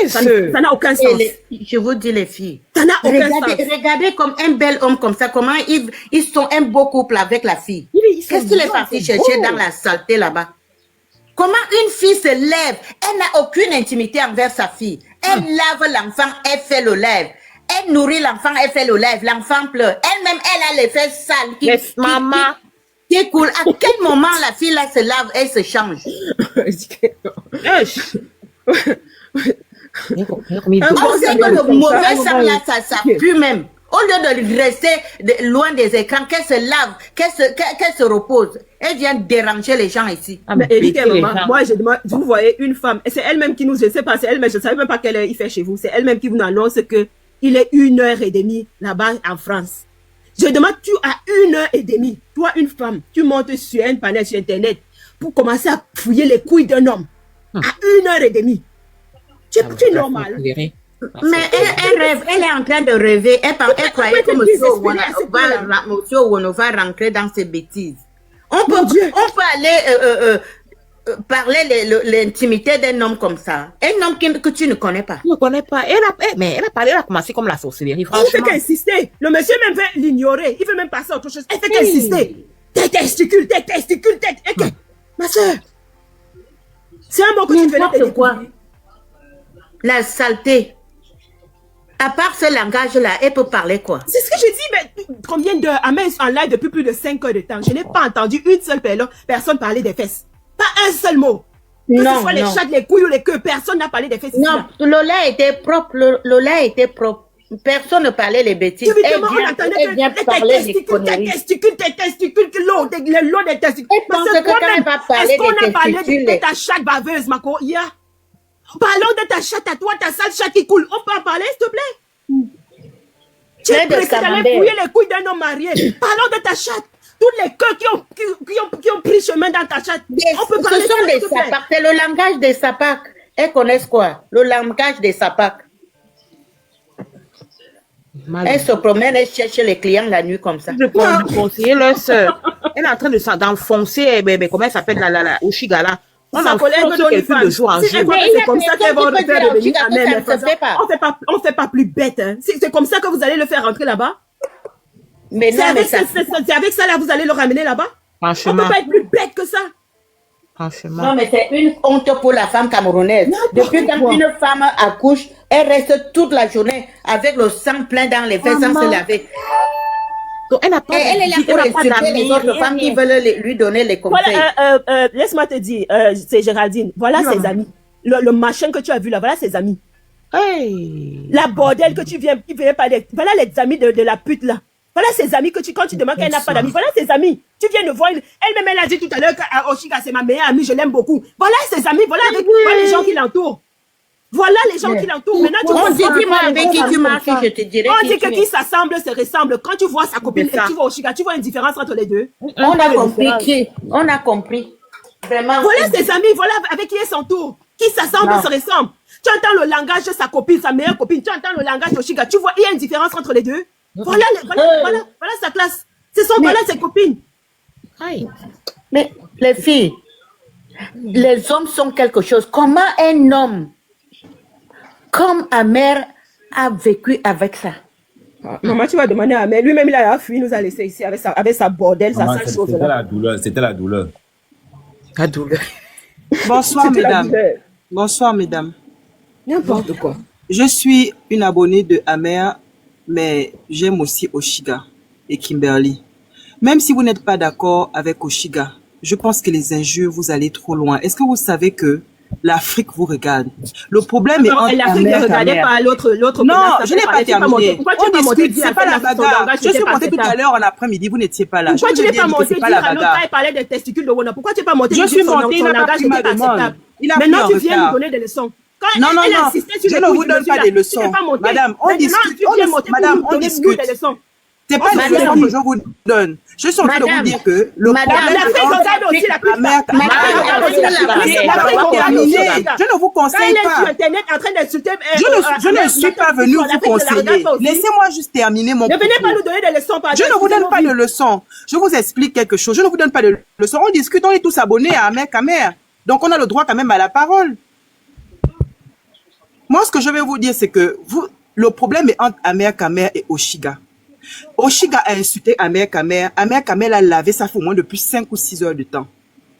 Ça n'a aucun sens. Je vous dis les filles. Ça n'a aucun sens. Regardez comme un bel homme comme ça, comment ils sont un beau couple avec la fille. Qu'est-ce qu'il est parti chercher dans la saleté là-bas? Comment une fille se lève? Elle n'a aucune intimité envers sa fille. Elle lave l'enfant, elle fait le lève. Elle nourrit l'enfant, elle fait le lève. L'enfant pleure. Elle-même, elle a les fesses sales. Maman. C'est cool. À quel moment la fille là se lave et se change? On sait que le mauvais sang là, ça pue même. Au lieu de rester loin des écrans, qu'elle se lave, qu'elle se repose. Elle vient déranger les gens ici. Mais Eric et maman, moi je demande, vous voyez une femme, et c'est elle-même qui nous, je sais pas, c'est elle-même, je ne savais même pas quelle heure il fait chez vous, c'est elle-même qui vous annonce que il est 1h30 là-bas en France. Je demande, tu as 1h30, toi une femme, tu montes sur un panel sur Internet pour commencer à fouiller les couilles d'un homme à 1h30. Tu es normal. Mais elle rêve, elle est en train de rêver. Elle croyait que monsieur Wono va rentrer dans ses bêtises. On peut aller parler l'intimité d'un homme comme ça. Un homme que tu ne connais pas. Je ne connais pas. Mais elle a commencé comme la sorcellerie, franchement. Elle fait qu'insister. Le monsieur même veut l'ignorer. Il veut même passer à autre chose. Elle fait qu'insister. Tes testicules. Ma soeur. C'est un mot que tu venais de quoi? La saleté. À part ce langage-là, elle peut parler quoi? C'est ce que je dis, mais combien d'heures? Amel en live depuis plus de 5 heures de temps. Je n'ai pas entendu une seule personne parler des fesses. Pas un seul mot. Que ce soit les chattes, les couilles ou les queues, personne n'a parlé des fesses. Non, Lola était propre. Lola était propre. Personne ne parlait les bêtises. Elle vient parler des conneries. Tes testicules, l'eau des testicules. Est-ce qu'on a parlé de ta chatte baveuse, Mako? Parlons de ta chatte à toi, ta sale chatte qui coule. On peut en parler, s'il te plaît? Tu es pressé d'aller fouiller les couilles d'un homme marié. Parlons de ta chatte. Tous les queues qui ont pris chemin dans ta chatte. On peut parler. Ce sont des sapacs. C'est le langage des sapacs. Elles connaissent quoi? Le langage des sapacs. Elles se promènent, elles cherchent les clients la nuit comme ça. Je peux conseiller leur sœur. Elle est en train d'enfoncer, comment elle s'appelle, la Oshiga là. On enfonce quelqu'un de jour en jour. C'est comme ça qu'elle va le faire devenir Amen. On fait pas plus bête. Hein. C'est comme ça que vous allez le faire rentrer là-bas. Mais non, mais ça... C'est avec ça là, vous allez le ramener là-bas. Franchement. On peut pas être plus bête que ça. Franchement. Non, mais c'est une honte pour la femme camerounaise. Depuis quand une femme accouche, elle reste toute la journée avec le sang plein dans les fesses sans se laver. Donc, elle est là pour insulter les autres femmes qui veulent lui donner les conseils. Voilà, laisse-moi te dire, c'est Géraldine. Voilà ses amis. Le machin que tu as vu là, voilà ses amis. Hey. La bordel que tu viens parler. Voilà les amis de la pute là. Voilà ses amis quand tu demandes qu'elle n'a pas d'amis. Voilà ses amis. Tu viens de voir. Elle-même, elle a dit tout à l'heure qu'Oshiga, c'est ma meilleure amie, je l'aime beaucoup. Voilà ses amis. Voilà les gens qui l'entourent. Voilà les gens qui l'entourent. Maintenant, on dit, dis-moi avec qui tu marches, je te dirai. On dit que qui s'assemble se ressemble. Quand tu vois sa copine et tu vois Oshiga, tu vois une différence entre les deux. On a compris. On a compris. Vraiment. Voilà ses amis. Voilà avec qui elle s'entoure. Qui s'assemble se ressemble. Tu entends le langage de sa copine, sa meilleure copine. Tu entends le langage d'Oshiga. Tu vois, il y a une différence entre les deux. Voilà sa classe. Voilà ses copines. Mais les filles, les hommes sont quelque chose. Comment un homme comme Amer a vécu avec ça? Maman, tu vas demander à Amer. Lui-même, il a fui, il nous a laissé ici avec sa bordel, sa sale chose. C'était la douleur. C'était la douleur. La douleur. Bonsoir, mesdames. Bonsoir, mesdames. N'importe quoi. Je suis une abonnée de Amer, mais j'aime aussi Oshiga et Kimberly. Même si vous n'êtes pas d'accord avec Oshiga, je pense que les injures, vous allez trop loin. Est-ce que vous savez que l'Afrique vous regarde? Le problème est entre l'Afrique ne regardait pas l'autre. Non, je n'ai pas terminé. On discute, c'est pas la bagarre. Je suis montée tout à l'heure en après-midi, vous n'étiez pas là. Pourquoi tu n'es pas monté dire à l'autre il parlait des testicules de Wona? Pourquoi tu n'es pas monté dire son langage n'était pas acceptable? Maintenant, tu viens nous donner des leçons. Non, je ne vous donne pas des leçons. Madame, on discute. Madame, on discute. C'est pas des leçons que je vous donne. Je suis en train de vous dire que le problème est je ne vous conseille pas. Je ne suis pas venu vous conseiller. Laissez-moi juste terminer mon propos. Ne venez pas nous donner des leçons. Je ne vous donne pas de leçons. Je vous explique quelque chose. Je ne vous donne pas de leçons. On discute, on est tous abonnés à Amer Kamer. Donc on a le droit quand même à la parole. Moi, ce que je vais vous dire, c'est que le problème est entre Amer Kamer et Oshiga. Oshiga a insulté Amer Kamer. Amer Kamer l'a lavé, ça fait au moins depuis 5 ou 6 heures de temps.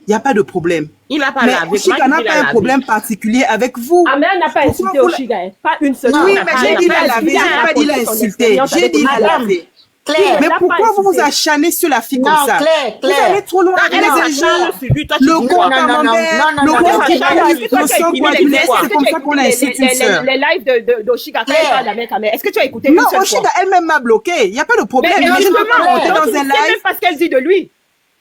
Il n'y a pas de problème. Il n'a pas lavé. Mais Oshiga n'a pas un problème particulier avec vous. Amer n'a pas insulté Oshiga. Pas une seule. Oui, mais j'ai dit la laver, j'ai pas dit la insulter. J'ai dit la laver. Claire, mais pourquoi vous vous acharnez sur la fille comme ça? Claire. Vous allez trop loin avec les injures. Le corps camembert, le corps qui va le sang coagulé, c'est comme ça qu'on a insulté une sœur. Les lives d'Oshiga, est-ce que tu as écouté? Non, Oshiga elle-même m'a bloqué. Il n'y a pas de problème. Mais je ne peux pas monter dans un live. C'est même pas ce qu'elle dit de lui.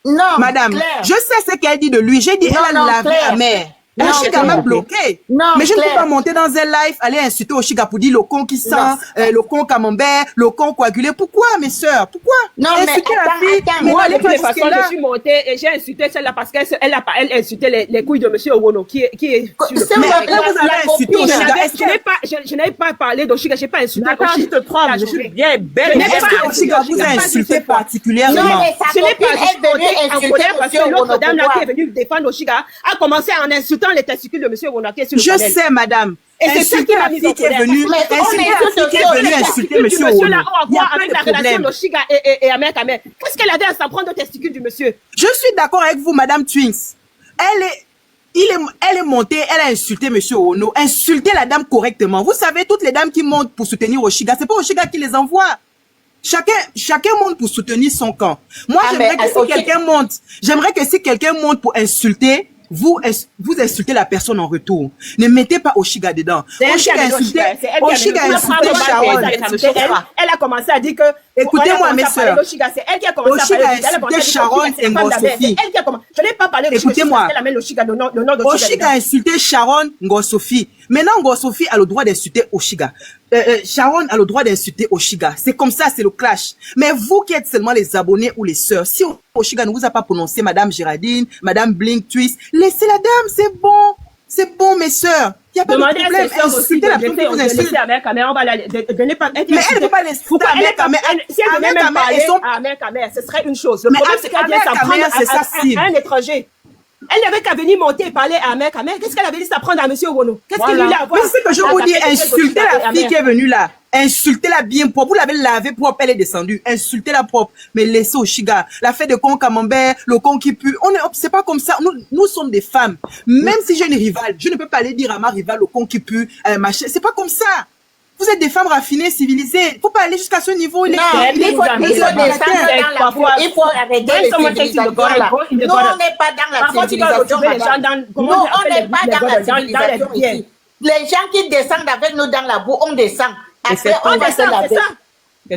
Non, madame, je sais ce qu'elle dit de lui. J'ai dit elle a lavé la mère. Oshiga m'a bloqué. Mais je ne peux pas monter dans un live, aller insulter Oshiga pour dire le con qui sent, le con camembert, le con coagulé. Pourquoi, mes sœurs? Pourquoi? Non, insulter la fille. Moi, de toutes les façons, je suis montée et j'ai insulté celle-là parce qu'elle a insulté les couilles de monsieur Owono qui est sur le mais là, vous avez insulté Oshiga. Je n'ai pas parlé d'Oshiga, je n'ai pas insulté Oshiga. Je te trompe, je suis bien belle. Est-ce que Oshiga vous a insulté particulièrement? Je n'ai pas insulté en colère parce que l'autre dame là qui est venue défendre Oshiga a commencé à en insulter les testicules de monsieur Wonake sur le panel. Je sais, madame. Et c'est ça qui m'a mis en colère. Insulter monsieur Monsieur là a à voir avec la relation d'Oshiga et Amer Kamer. Qu'est-ce qu'elle avait à s'en prendre de testicules du monsieur? Je suis d'accord avec vous, madame Twins. Elle est montée, elle a insulté monsieur Ono, insulté la dame correctement. Vous savez, toutes les dames qui montent pour soutenir Oshiga, c'est pas Oshiga qui les envoie. Chacun monte pour soutenir son camp. Moi, j'aimerais que si quelqu'un monte pour insulter, vous insultez la personne en retour. Ne mettez pas Oshiga dedans. Oshiga a insulté Sharon. Elle a commencé à dire que... Écoutez-moi, mes sœurs. C'est elle qui a commencé à parler. Oshiga a insulté Sharon et Ngosofi. Je n'ai pas parlé de Écoutez-moi. Oshiga a insulté Sharon Ngosofi. Maintenant, Ngosofi a le droit d'insulter Oshiga. Sharon a le droit d'insulter Oshiga. C'est comme ça, c'est le clash. Mais vous qui êtes seulement les abonnés ou les sœurs, si Oshiga ne vous a pas prononcé Madame Géraldine, Madame Blink Twist, laissez la dame, c'est bon. C'est bon, mes sœurs. Il n'y a pas Demandez de problème. Insultez la femme qui vous insulte. Mais on va la donner pas. Mais elle ne peut pas l'insulter à Mère Kamer. Si elle devait même parler à Mère Kamer, ce serait une chose. Le problème, c'est qu'elle vient s'en prendre à un étranger. Elle n'avait qu'à venir monter et parler à Mère Kamer. Qu'est-ce qu'elle avait dit s'apprendre à Monsieur Wono? Qu'est-ce qu'il lui a à voir? Mais c'est que je vous dis, insultez la fille qui est venue là. Insultez-la bien propre. Vous l'avez lavée propre, elle est descendue. Insultez-la propre. Mais laissez au chiga. La fête de con camembert, le con qui pue. C'est pas comme ça. Nous sommes des femmes. Même si j'ai une rivale, je ne peux pas aller dire à ma rivale le con qui pue, machin. C'est pas comme ça. Vous êtes des femmes raffinées, civilisées. Faut pas aller jusqu'à ce niveau. Il faut arrêter les civilisations là. Nous, on n'est pas dans la civilisation. Nous, on n'est pas dans la civilisation ici. Les gens qui descendent avec nous dans la boue, on descend. Après, on va se laver.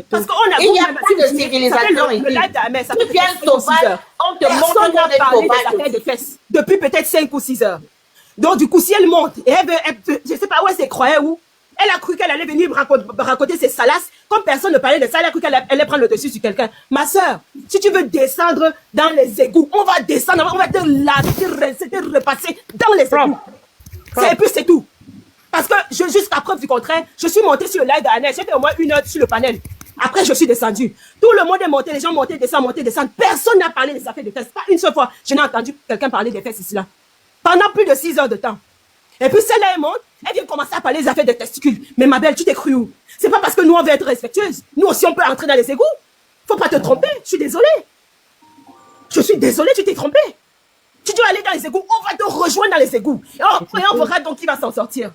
Parce qu'on a il n'y a pas de civilisation ici. Tu viens sauvage, on te montre qu'on est sauvage. Depuis peut-être 5 ou 6 heures. Donc, du coup, si elle monte, et je ne sais pas où elle s'est croyée où, elle a cru qu'elle allait venir raconter ses salasses. Comme personne ne parlait de ça, elle a cru qu'elle allait prendre le dessus sur quelqu'un. Ma soeur, si tu veux descendre dans les égouts, on va descendre, on va te laver, te repasser dans les égouts. Et puis c'est tout. Parce que jusqu'à preuve du contraire, je suis montée sur le live d'Annette. J'étais au moins 1 heure sur le panel. Après, je suis descendue. Tout le monde est monté, les gens montaient, descendent. Personne n'a parlé des affaires de fesses. Pas une seule fois. Je n'ai entendu quelqu'un parler des fesses ici là. Pendant plus de 6 heures de temps. Et puis celle-là, elle monte, elle vient commencer à parler des affaires de testicules. Mais ma belle, tu t'es cru où? C'est pas parce que nous, on veut être respectueuses. Nous aussi, on peut entrer dans les égouts. Faut pas te tromper. Je suis désolée. Je suis désolée, tu t'es trompée. Tu dois aller dans les égouts. On va te rejoindre dans les égouts. Et on verra donc qui va s'en sortir.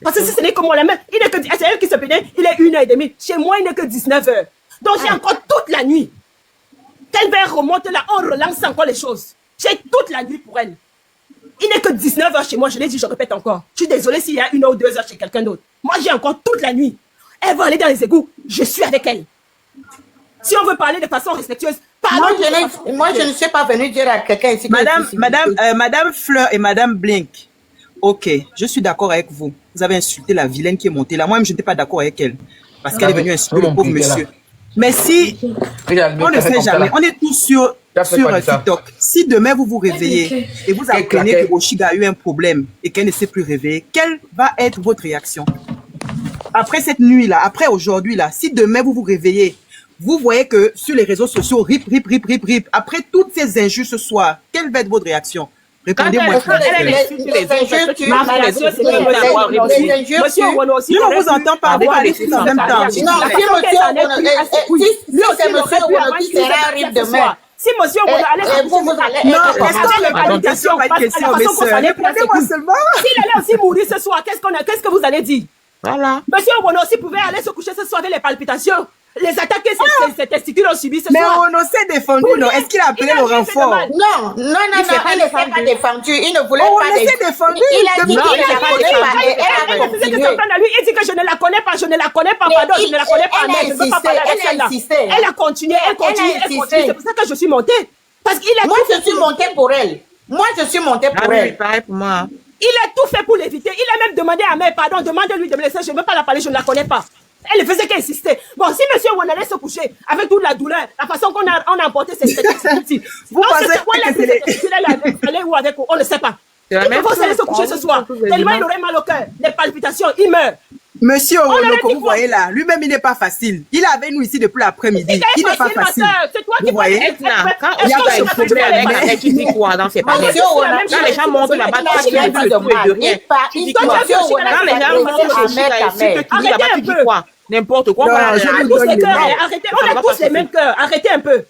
Parce que si ce n'est que moi la même, c'est elle qui se pénait, il est 1h30. Chez moi, il n'est que 19h. Donc j'ai encore toute la nuit. Qu'elle va remonter là, on relance encore les choses. J'ai toute la nuit pour elle. Il n'est que 19h chez moi, je l'ai dit, je répète encore. Je suis désolée s'il y a 1 ou 2 heures chez quelqu'un d'autre. Moi, j'ai encore toute la nuit. Elle va aller dans les égouts, je suis avec elle. Si on veut parler de façon respectueuse, parlons. Moi, je ne suis pas venue dire à quelqu'un ici. Madame Fleur et Madame Blink. Ok, je suis d'accord avec vous. Vous avez insulté la vilaine qui est montée là. Moi-même, je n'étais pas d'accord avec elle. Parce qu'elle est venue insulter le pauvre monsieur. Mais si, on ne sait jamais. On est tous sur TikTok. Si demain vous vous réveillez et vous apprenez que Oshiga a eu un problème et qu'elle ne s'est plus réveillée, quelle va être votre réaction? Après cette nuit-là, après aujourd'hui-là, si demain vous vous réveillez, vous voyez que sur les réseaux sociaux, rip, après toutes ces injures ce soir, quelle va être votre réaction? Répondez-moi. Monsieur Wono aussi. Je ne vous entends pas. Vous parlez en même temps. Si c'est monsieur Wono qui sera arrive demain. Si monsieur Wono allait vous allez être question, répondez-moi seulement. S'il allait aussi mourir ce soir, qu'est-ce que vous allez dire? Voilà. Monsieur Wono aussi pouvait aller se coucher ce soir avec les palpitations. Les attaques que ses testicules ont subi ce soir. Mais Wono s'est défendu, non? Est-ce qu'il a appelé le renfort? Non, il ne s'est pas défendu. Il ne voulait pas. Il s'est défendu. Il a dit qu'il ne la connaît pas. Il dit que je ne la connais pas, pardon, je ne la connais pas, mais je ne veux pas parler avec celle-là. Elle a continué, elle continue. C'est pour ça que je suis montée. Parce qu'il a Moi, je suis montée pour elle. Pareil pour moi. Il a tout fait pour l'éviter. Il a même demandé à Mère, pardon, demande-lui de me laisser, je ne veux pas la parler, je ne la connais pas. Elle ne faisait qu'insister. Bon, si monsieur Wono allait se coucher avec toute la douleur, la façon qu'on a emporté cette petite, vous pensez que elle est où avec vous? On ne sait pas. Il faut aller se coucher ce soir. Tellement il aurait mal au cœur. Les palpitations, il meurt. Monsieur Wono, que vous voyez là, lui-même, il n'est pas facile. Il est avec nous ici depuis l'après-midi. Il n'est pas facile. C'est toi qui vous voyez? Quand on a une problème avec elle, tu dis quoi dans ces panels? Quand les gens montent là-bas, tu dis de rien. Quand les gens montent chez Chiga, tu dis là-bas, tu dis quoi? N'importe quoi. Arrêtez, on a tous les mêmes cœurs. Arrêtez un peu.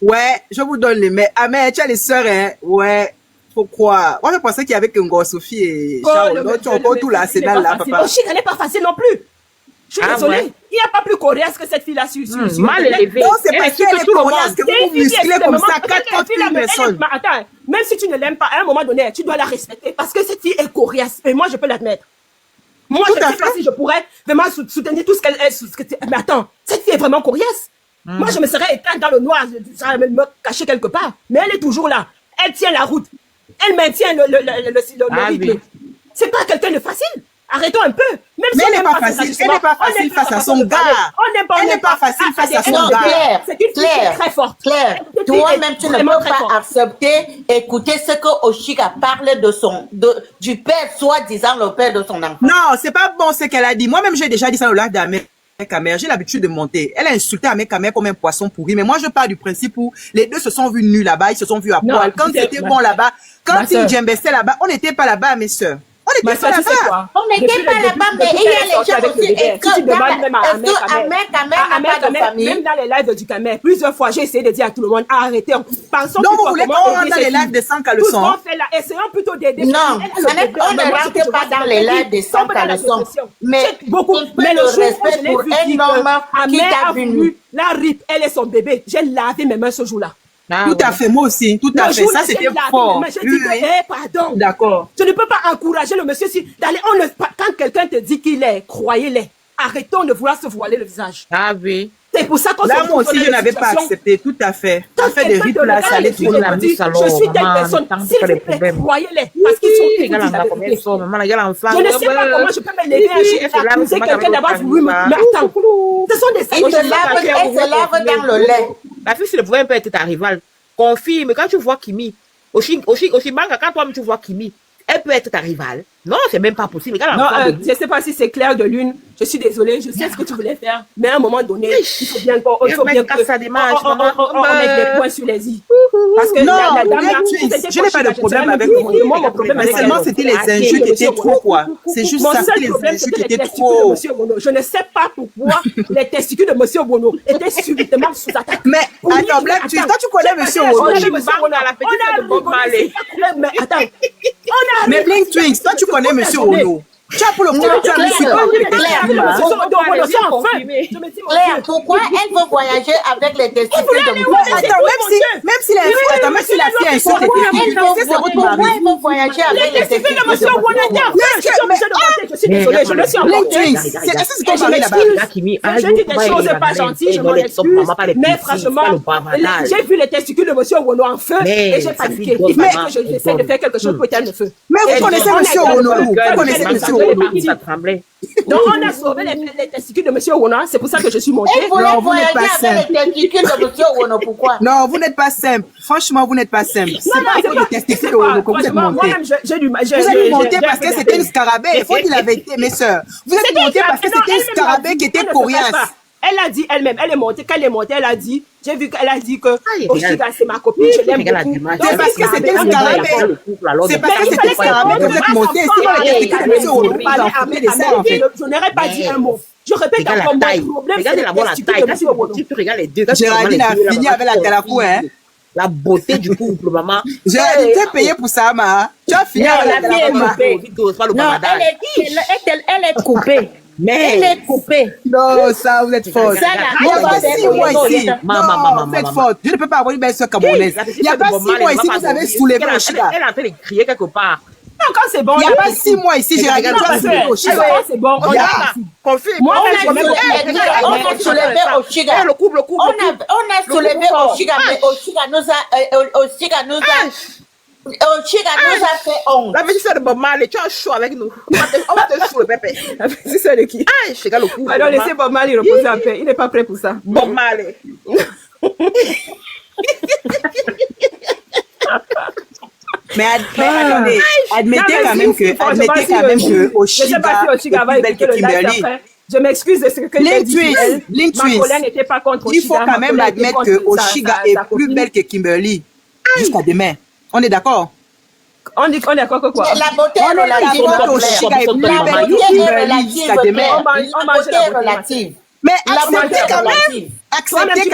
Ouais, je vous donne les mains. Ah, mais tu as les sœurs, hein? Ouais. Pourquoi? Moi, je pensais qu'il y avait que Ngo Sophie et Charles. Tu as encore tout l'arsenal là, papa. Chiga n'est pas facile non plus. Je suis désolée. Il n'y a pas plus coriace que cette fille-là sur mal élevé. Non, c'est parce qu'elle est coriace que vous musclez comme ça, 4 contre une personne. Attends, même si tu ne l'aimes pas, à un moment donné, tu dois la respecter parce que cette fille est coriace. Et moi, je peux l'admettre. Moi, je ne sais pas si je pourrais vraiment soutenir tout ce qu'elle est. Mais attends, cette fille est vraiment coriace. Moi, je me serais éteinte dans le noir, ça me cacher quelque part. Mais elle est toujours là. Elle tient la route. Elle maintient le rythme. C'est pas quelqu'un de facile. Arrêtons un peu. Mais elle n'est pas facile. Elle n'est pas facile face à son gars. Elle n'est pas facile face à son gars. C'est une fille très forte. Claire, toi-même, tu ne peux pas accepter, écouter ce que Oshiga parle du père, soi-disant le père de son enfant. Non, c'est pas bon ce qu'elle a dit. Moi-même, j'ai déjà dit ça au live d'Amé Kamer. J'ai l'habitude de monter. Elle a insulté Amé Kamer comme un poisson pourri. Mais moi, je pars du principe où les deux se sont vus nus là-bas. Ils se sont vus à poil. Quand c'était bon là-bas, quand ils djembessaient là-bas, on n'était pas là-bas, mes sœurs. On n'était pas là-bas. On n'était pas là-bas, mais il y a les gens aussi. Si tu demandes même à Amé Kamer, même dans les lives du Kamer, plusieurs fois, j'ai essayé de dire à tout le monde, arrêtez. Pensons donc, vous voulez qu'on rentre dans les lives de 100 caleçons? Essayons plutôt d'aider. Non, on ne rentre pas dans les lives de 100 caleçons. Mais beaucoup, mais le respect pour un homme qui t'a vu. La rip, elle est son bébé. J'ai lavé mes mains ce jour-là. Tout à fait, moi aussi, tout à fait. Ça, c'était fort. Je dis pardon. D'accord. Je ne peux pas encourager le monsieur d'aller. Quand quelqu'un te dit qu'il est, croyez-le. Arrêtons de vouloir se voiler le visage. Ah oui. C'est pour ça qu'on là, moi aussi, je n'avais pas accepté, tout à fait. Quand fait des rips là, ça allait trop loin. Je suis telle personne, s'il vous plaît, croyez-les. Parce qu'ils sont tous. Je ne sais pas comment je peux me lever un jour et accuser quelqu'un d'avoir voulu me. Mais attends, ce sont des Elle se lave dans le lait. La fille, ne pouvait pas être ta rivale. Confirme, quand tu vois Kimi, Oshimanga, quand toi tu vois Kimi, elle peut être ta rivale. Non, c'est même pas possible. Non, je ne sais pas si c'est clair de lune. Je suis désolée, je sais ce que tu voulais faire. Mais à un moment donné, il faut bien qu'on mette les points sur les i. Parce que non, je n'ai pas de problème avec moi. Mon problème, seulement c'était les injures qui étaient trop, quoi. C'est juste ça, c'était les injures qui étaient trop. Je ne sais pas pourquoi les testicules de Monsieur Bono étaient subitement sous attaque. Mais attends, Black Twist, toi tu connais Monsieur Bono. Mais attends. Mais Black Twist, toi tu connais Monsieur Bono. Tu as pour le coup, tu as Claire, pourquoi elle veut voyager avec les testicules de Monsieur? Même si la fille a un saut, pourquoi elle veut voyager avec les testicules de Monsieur? Je suis désolée, je me suis emportée. Est-ce que c'est là-bas? Je dis des choses pas gentilles, je m'en excuse. Mais franchement, j'ai vu les testicules de Monsieur Wono en feu et j'ai paniqué. Il faut que j'essaie de faire quelque chose pour éteindre le feu. Mais vous connaissez Monsieur Wono? Vous connaissez Monsieur Wono? Donc on a sauvé les testicules de Monsieur Wono, c'est pour ça que je suis montée. Non, vous n'êtes pas simple. Les testicules de Monsieur Wono, pourquoi? Non, vous n'êtes pas simple. Franchement, vous n'êtes pas simple. C'est pas pour les testicules de Wono que vous êtes monté. Vous êtes monté parce que c'était une scarabée. Il faut qu'il avait été, mes sœurs. Vous êtes monté parce que c'était une scarabée qui était coriace. Elle a dit elle-même, elle est montée. Quand elle est montée, elle a dit, j'ai vu qu'elle a dit que Oshiga c'est ma copine, je l'aime beaucoup. C'est parce que c'était une scarabée. C'est parce que c'était une scarabée que vous êtes monté. Je n'aurais pas dit un mot. Je répète encore, mon problème, c'est la taille. Tu regardes les deux. Géraldine a fini avec la Talakou, hein. La beauté du couple, maman. Géraldine, tu es payé pour ça, ma. Tu as fini avec la Talakou. Non, elle est coupée. Mais elle est coupée. Non, ça, vous êtes forte. Il n'y a pas 6 mois ici. Non, vous êtes forte. Je ne peux pas avoir une belle soeur camerounaise. Il n'y a pas 6 mois ici, vous avez soulevé Oshiga. Elle est en train de crier quelque part. Non, quand c'est bon. Il n'y a pas 6 mois ici, j'ai regardé. C'est bon. Moi, on a soulevé Oshiga. Le couple. On a soulevé Oshiga, mais Oshiga nous a fait honte. La petite sœur de Bob Marley, tu as chaud avec nous. On va te chou le pépé. La petite sœur de qui? Ah, je regarde le coup. Alors, laissez Bob Marley reposer en paix. Il n'est pas prêt pour ça. Bob Marley. Mais attendez, admettez quand même que Oshiga est plus belle que Kimberly. Je m'excuse de ce que j'ai dit. Ma colère n'était pas contre Oshiga. Il faut quand même admettre que Oshiga est plus belle que Kimberly. Jusqu'à demain. On est d'accord? On est d'accord que quoi? La beauté est relative. Oshiga est plus belle que Kimberly jusqu'à demain. La beauté est relative. Mais acceptez quand même. Acceptez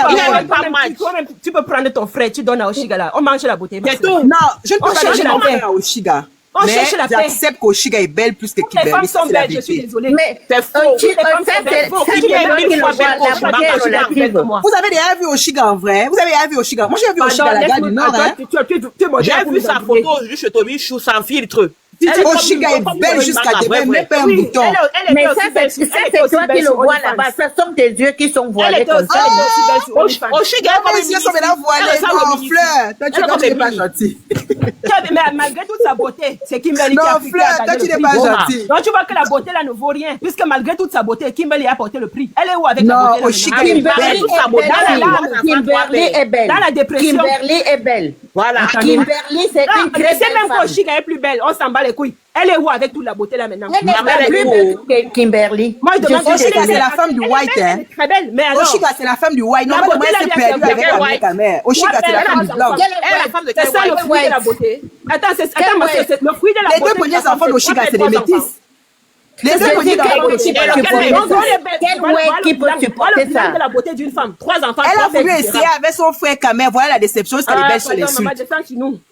quand même. Tu peux prendre ton frère, tu donnes à Oshiga là. On mange la beauté. Non, je ne peux pas donner mon frère à Oshiga. Mais j'accepte qu'Oshiga est belle plus que Kimberly. Les femmes sont belles, je suis désolée. Mais c'est faux. Vous avez déjà vu Oshiga en vrai? Vous avez déjà vu Oshiga? Moi, j'ai vu Oshiga à la gare du Nord. J'ai vu sa photo juste Toby Chou sans filtre. Oshiga est belle jusqu'à demain, même pas un bouton. Mais ça, c'est toi qui le vois là-bas. Ce sont tes yeux qui sont voilés comme ça. Oshiga, mes yeux sont maintenant voilés en fleurs. Toi, tu n'es pas gentil. Mais malgré toute sa beauté, c'est Kimberly qui a pris. Non, Fleur, toi, tu n'es pas gentil. Donc, tu vois que la beauté là ne vaut rien. Puisque malgré toute sa beauté, Kimberly a porté le prix. Elle est où avec non, la beauté là, Oshiga Kimberly est belle. Dans la dépression. Kimberly est belle. Voilà. Kimberly, c'est une très belle même femme. qu'Oshiga est plus belle. On s'en bat les couilles. Elle est où avec toute la beauté là maintenant? Elle n'est pas plus belle que Kimberly. Moi, je demande Oshiga, c'est la femme du white, hein. Très belle, mais alors. Oshiga, c'est la femme du white. Non, moi, c'est perdu avec la mère. Oshiga, c'est la femme du blanc. Elle est la femme de C'est ça le fruit de la beauté. Attends, c'est le fruit de la beauté. Les deux premiers enfants d'Oshiga, c'est des métis. Les deux premiers enfants d'Oshiga, Quel ouais qui peut supporter ça? De la beauté d'une femme. 3 enfants. elle a voulu essayer avec son frère Kamer. Voilà la déception, parce qu'elle est belle sur les suites.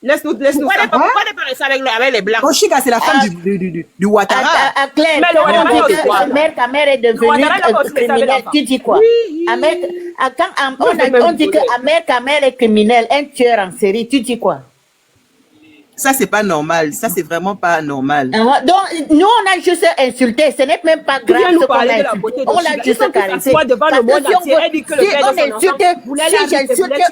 Laisse-nous. Pourquoi ne pas rester avec les blancs? Oshiga, c'est la femme du Ouattara. Claire, quand Kamer est devenue criminelle, tu dis quoi? Quand on dit que Kamer est criminel, un tueur en série, tu dis quoi? Ça, c'est pas normal. Ça, c'est vraiment pas normal. Donc, nous, on a juste insulté. Ce n'est même pas grave ce qu'on a insulté. On l'a juste caressé. Devant le monde entier, elle dit que le père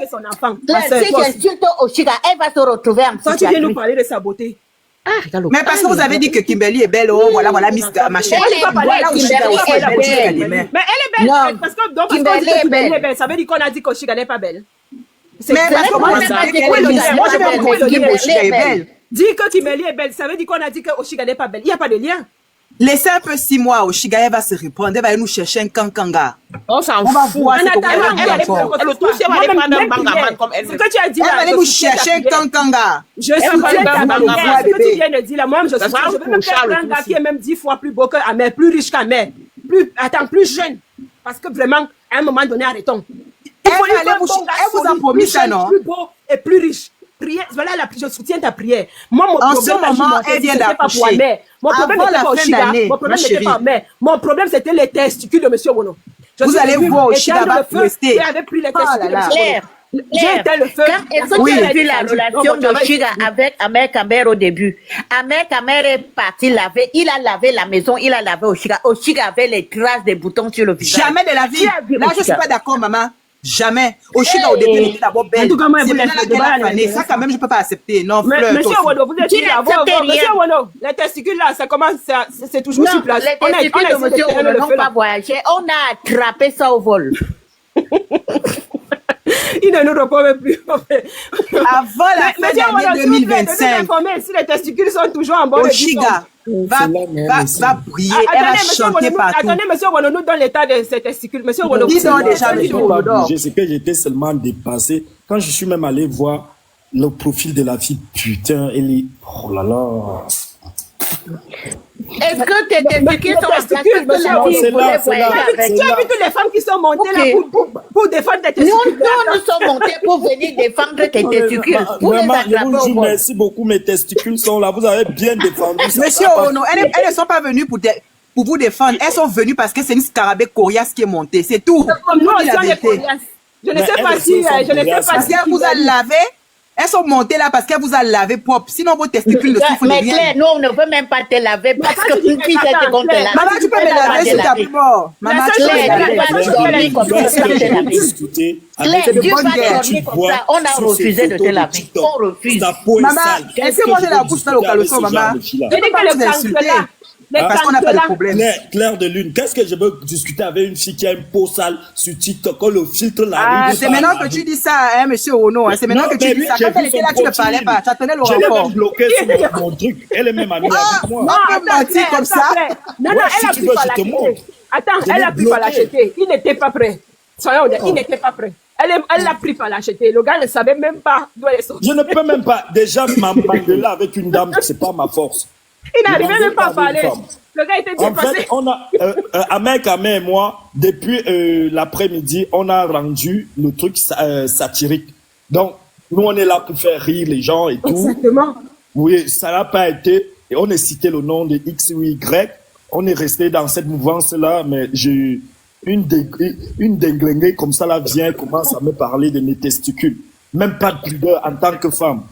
de son enfant. Si j'insulte Oshiga, elle va se retrouver en psychiatrie. Toi, tu viens nous parler de sa beauté. Mais parce que vous avez dit que Kimberly est belle, oh voilà, Miss Machin. Mais elle est belle. Parce que Kimberly est belle. Ça veut dire qu'on a dit qu'Oshiga n'est pas belle. Mais parce que moi, je vais dire que Oshiga est belle. Dis que Kimberly est belle, ça veut dire qu'on a dit que Oshiga n'est pas belle. Il n'y a pas de lien. Laissez un peu 6 mois, Oshiga, elle va se répondre, elle va nous chercher un kankanga. On s'en fout. On va voir ce qu'on va dire encore. Elle va aller prendre un bangaman comme elle. Ce que tu as dit là. Elle va aller nous chercher un kankanga. Je soutiens ta prière. Ce que tu viens de dire là, moi, je soutiens. Je veux même faire un gars qui est même 10 fois plus beau qu'Amer, plus riche qu'Amer, plus jeune. Parce que vraiment, à un moment donné, arrêtons. Elle vous a promis ça, non? Plus beau et plus riche. Prière, voilà, je soutiens ta prière. Moi, mon en ce moment, elle vient d'accoucher. Mon problème n'était pas Oshiga. Mon problème n'était pas Mère. Mon problème, c'était les testicules de M. Wono. Vous allez voir, Oshiga va rester. Il avait pris les testicules de M. Claire. Est-ce que tu as vu la relation d'Oshiga avec Amer Kamer au début? Amer Kamer est parti laver, il a lavé la maison, il a lavé Oshiga. Oshiga avait les traces des boutons sur le visage. Jamais de la vie. Là, je ne suis pas d'accord, maman. Jamais. Oshiga au début, elle était d'abord belle. C'est maintenant qu'elle a fané. Ça, quand même, je ne peux pas accepter. Non, Fleur. Monsieur Wono, vous êtes dit là. Monsieur Wono, les testicules là, ça commence, c'est toujours sur place. Les testicules de Monsieur Wono n'ont pas voyagé. On a attrapé ça au vol. Il ne nous répond même plus. Avant la fin de l'année 2025. Si les testicules sont toujours en bonne Oshiga va prier, elle va chanter partout. Attendez, monsieur Wono, nous donne l'état de ces testicules. Monsieur Wono, disons déjà, monsieur Wono. Je sais que j'étais seulement dépassé. Quand je suis même allé voir le profil de la fille, putain, elle est... Oh là là. Est-ce que tes testicules sont en train de Tu as vu toutes les femmes qui sont montées là pour défendre tes testicules? Nous sommes montés pour venir défendre tes testicules. Vraiment, je vous dis merci beaucoup, mes testicules sont là. Vous avez bien défendu. Monsieur Ono, elles ne sont pas venues pour vous défendre. Elles sont venues parce que c'est une scarabée coriace qui est montée. C'est tout. Nous aussi, on est coriace. Je ne sais pas si... Parce qu'elle vous a lavé. Elles sont montées là parce qu'elle vous a lavé propre. Sinon, vos testicules ne souffrent de rien. Mais Claire, nous, on ne veut même pas te laver parce que une fille te compte là. Maman, tu peux me laver sur ta mort. Maman, tu peux me laver comme ça. Claire, tu vas dormir comme ça. On a refusé de te laver. On refuse. Maman, est-ce que moi j'ai la bouche dans le caleçon, maman? Je dis que le cancre là. Parce qu'on n'a pas de problème. Claire de lune, qu'est-ce que je veux discuter avec une fille qui a une peau sale sur TikTok, quand le filtre l'arrive? C'est maintenant que tu dis ça, hein, monsieur Ono. C'est maintenant que tu dis ça. Quand elle était là, tu ne parlais pas. Tu attendais le rapport. Je l'ai même bloqué sur mon truc. Elle est même amie avec moi. Non, elle peut mentir comme ça. Non, elle a pu pas l'acheter. Attends, elle a pu pas l'acheter. Il n'était pas prêt. Soyons honnêtes, il n'était pas prêt. Elle l'a pris par l'acheter. Le gars ne savait même pas d'où elle est sortie. Je ne peux même pas déjà m'engueuler avec une dame, c'est pas ma force. Il n'arrivait même pas à parler. Le gars était dépassé. En fait, on a, Amer Kamer et moi, depuis l'après-midi, on a rendu le truc satirique. Donc, nous, on est là pour faire rire les gens et tout. Exactement. Oui, ça n'a pas été. Et on a cité le nom de X ou Y. On est resté dans cette mouvance-là, mais j'ai une déglinguée comme ça, là, vient, commence à me parler de mes testicules. Même pas de pudeur en tant que femme.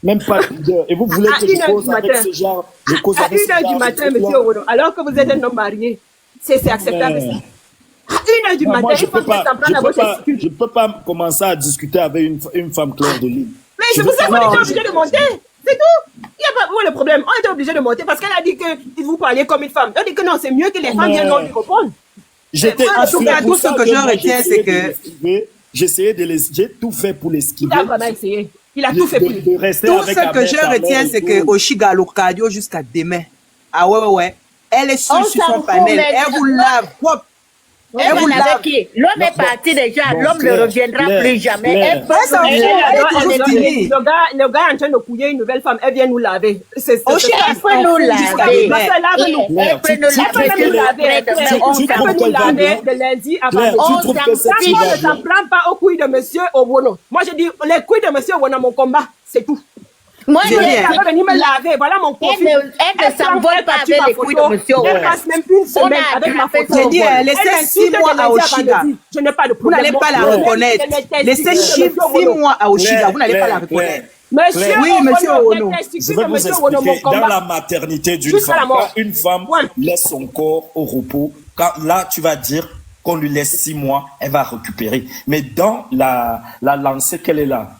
Même pas de pudeur. Et vous voulez que je cause avec ce genre de cause à 1h du matin, monsieur Wono, alors que vous êtes un homme marié, c'est acceptable ça. À 1h du matin, je peux pas commencer à discuter avec une femme claire de lune. Mais c'est pour ça qu'on était obligé de monter. C'est tout. Il n'y a pas vraiment le problème. On était obligé de monter parce qu'elle a dit que vous parliez comme une femme. On dit que non, c'est mieux que les femmes viennent non lui répondre. En tout cas, tout ce que je retiens, c'est que j'ai tout fait pour l'esquiver. Il a vraiment essayé. Il a tout fait pour lui. Tout ce que je retiens, c'est que Oshiga a le cardio jusqu'à demain. Ah ouais. Elle est sur son panel. Elle vous lave. L'homme est parti déjà, l'homme ne reviendra plus jamais. Le gars est en train de couiller une nouvelle femme, elle vient nous laver. Elle peut nous laver. Elle peut nous laver de lundi à vendredi. On ne s'en prend pas aux couilles de monsieur Owono. Moi je dis, les couilles de monsieur Owono, mon combat, c'est tout. Moi, je vais venir me laver. Voilà mon profil. Elle ne s'envole pas avec les couilles de monsieur. Elle passe même une semaine avec ma photo. J'ai dit, laissez 6 mois à Oshiga. Je n'ai pas de problème. Vous n'allez pas la reconnaître. Laissez 6 mois à Oshiga. Vous n'allez pas la reconnaître. Monsieur Ono. Je vais vous expliquer. Dans la maternité d'une femme, quand une femme laisse son corps au repos, là, tu vas dire qu'on lui laisse 6 mois, elle va récupérer. Mais dans la lancée qu'elle est là,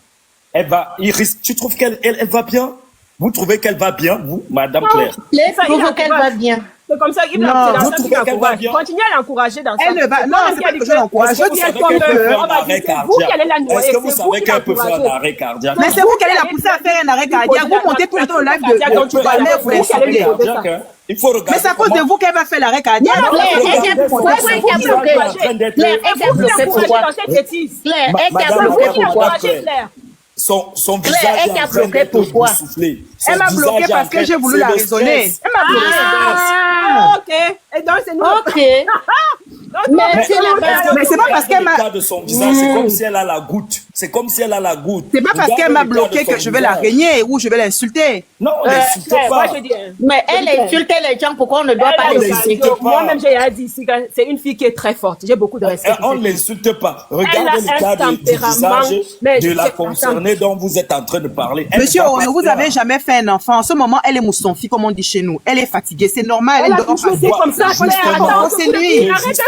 tu trouves qu'elle va bien? Vous trouvez qu'elle va bien, vous, Madame Claire? Je trouve qu'elle va bien. C'est comme ça qu'il vous trouvez qu'elle va bien? Continuez à l'encourager dans ça. Elle ne va, non, c'est pas que je l'encourage. Je dis Est-ce que vous savez qu'elle peut faire un arrêt cardiaque? Mais c'est vous qui allez la pousser à faire un arrêt cardiaque. Vous montez tout le temps au live de Balmer, vous l'insultez. Il faut regarder. Mais c'est à cause de vous qu'elle va faire l'arrêt cardiaque. Son visage est en train de souffler. Elle m'a bloqué parce que j'ai voulu la raisonner. Elle m'a bloqué. Ok. Et donc c'est nous. Ok. Mais c'est pas parce qu'elle m'a... de son visage, c'est comme si elle a la goutte. C'est comme si elle a la goutte. C'est pas parce qu'elle m'a bloqué que je vais la régner ou je vais l'insulter. Non, n'insultez pas. Mais elle insulte les gens, pourquoi on ne doit pas l'insulter? Moi-même, j'ai dit ici, c'est une fille qui est très forte. J'ai beaucoup de respect. On ne l'insulte pas. Regardez le cas du visage de la concernée dont vous êtes en train de parler. Monsieur, vous avez jamais fait un enfant. En ce moment, elle est mousson-fille, comme on dit chez nous. Elle est fatiguée, c'est normal. Elle dort pas. Comme ça, c'est lui. C'est ça.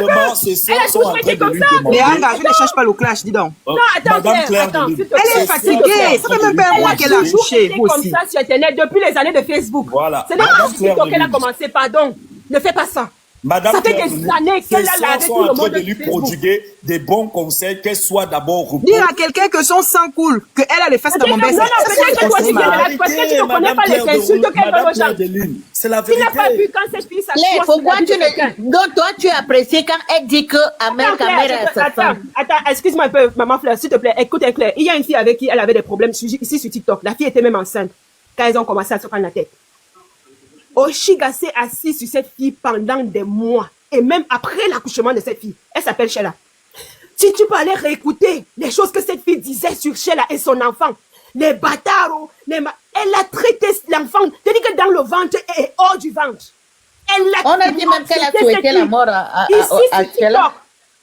Léa, je ne cherche pas le clash, dis donc. Non, attends, elle est fatiguée. Ça fait même pas un mois qu'elle a couché. Comme ça sur Internet depuis les années de Facebook. Voilà. C'est pas sur TikTok qu'elle a commencé, pardon. Ne fais pas ça. Madame ça fait des années qu'elle a lavé tout le monde de lui prodiguer des bons conseils, qu'elle soit d'abord repos. Dire à quelqu'un que son sang coule, qu'elle a les fesses dans mon bain. Non, peut-être que toi, tu ne connais pas les insultes qu'elle donne aux gens. C'est la vérité. Tu n'as pas vu quand cette fille s'assoit. Pourquoi tu ne... Donc toi, tu apprécies quand elle dit que Amel Kamer est sa femme. Attends, excuse-moi un peu, maman Fleur, s'il te plaît. Écoute, Claire, il y a une fille avec qui elle avait des problèmes ici sur TikTok. La fille était même enceinte quand ils ont commencé à se prendre la tête. Oshiga s'est assis sur cette fille pendant des mois. Et même après l'accouchement de cette fille, elle s'appelle Sheila. Si tu peux aller réécouter les choses que cette fille disait sur Sheila et son enfant, les bâtards, elle a traité l'enfant, c'est-à-dire que dans le ventre et hors du ventre. On a dit même qu'elle a souhaité la mort à Sheila.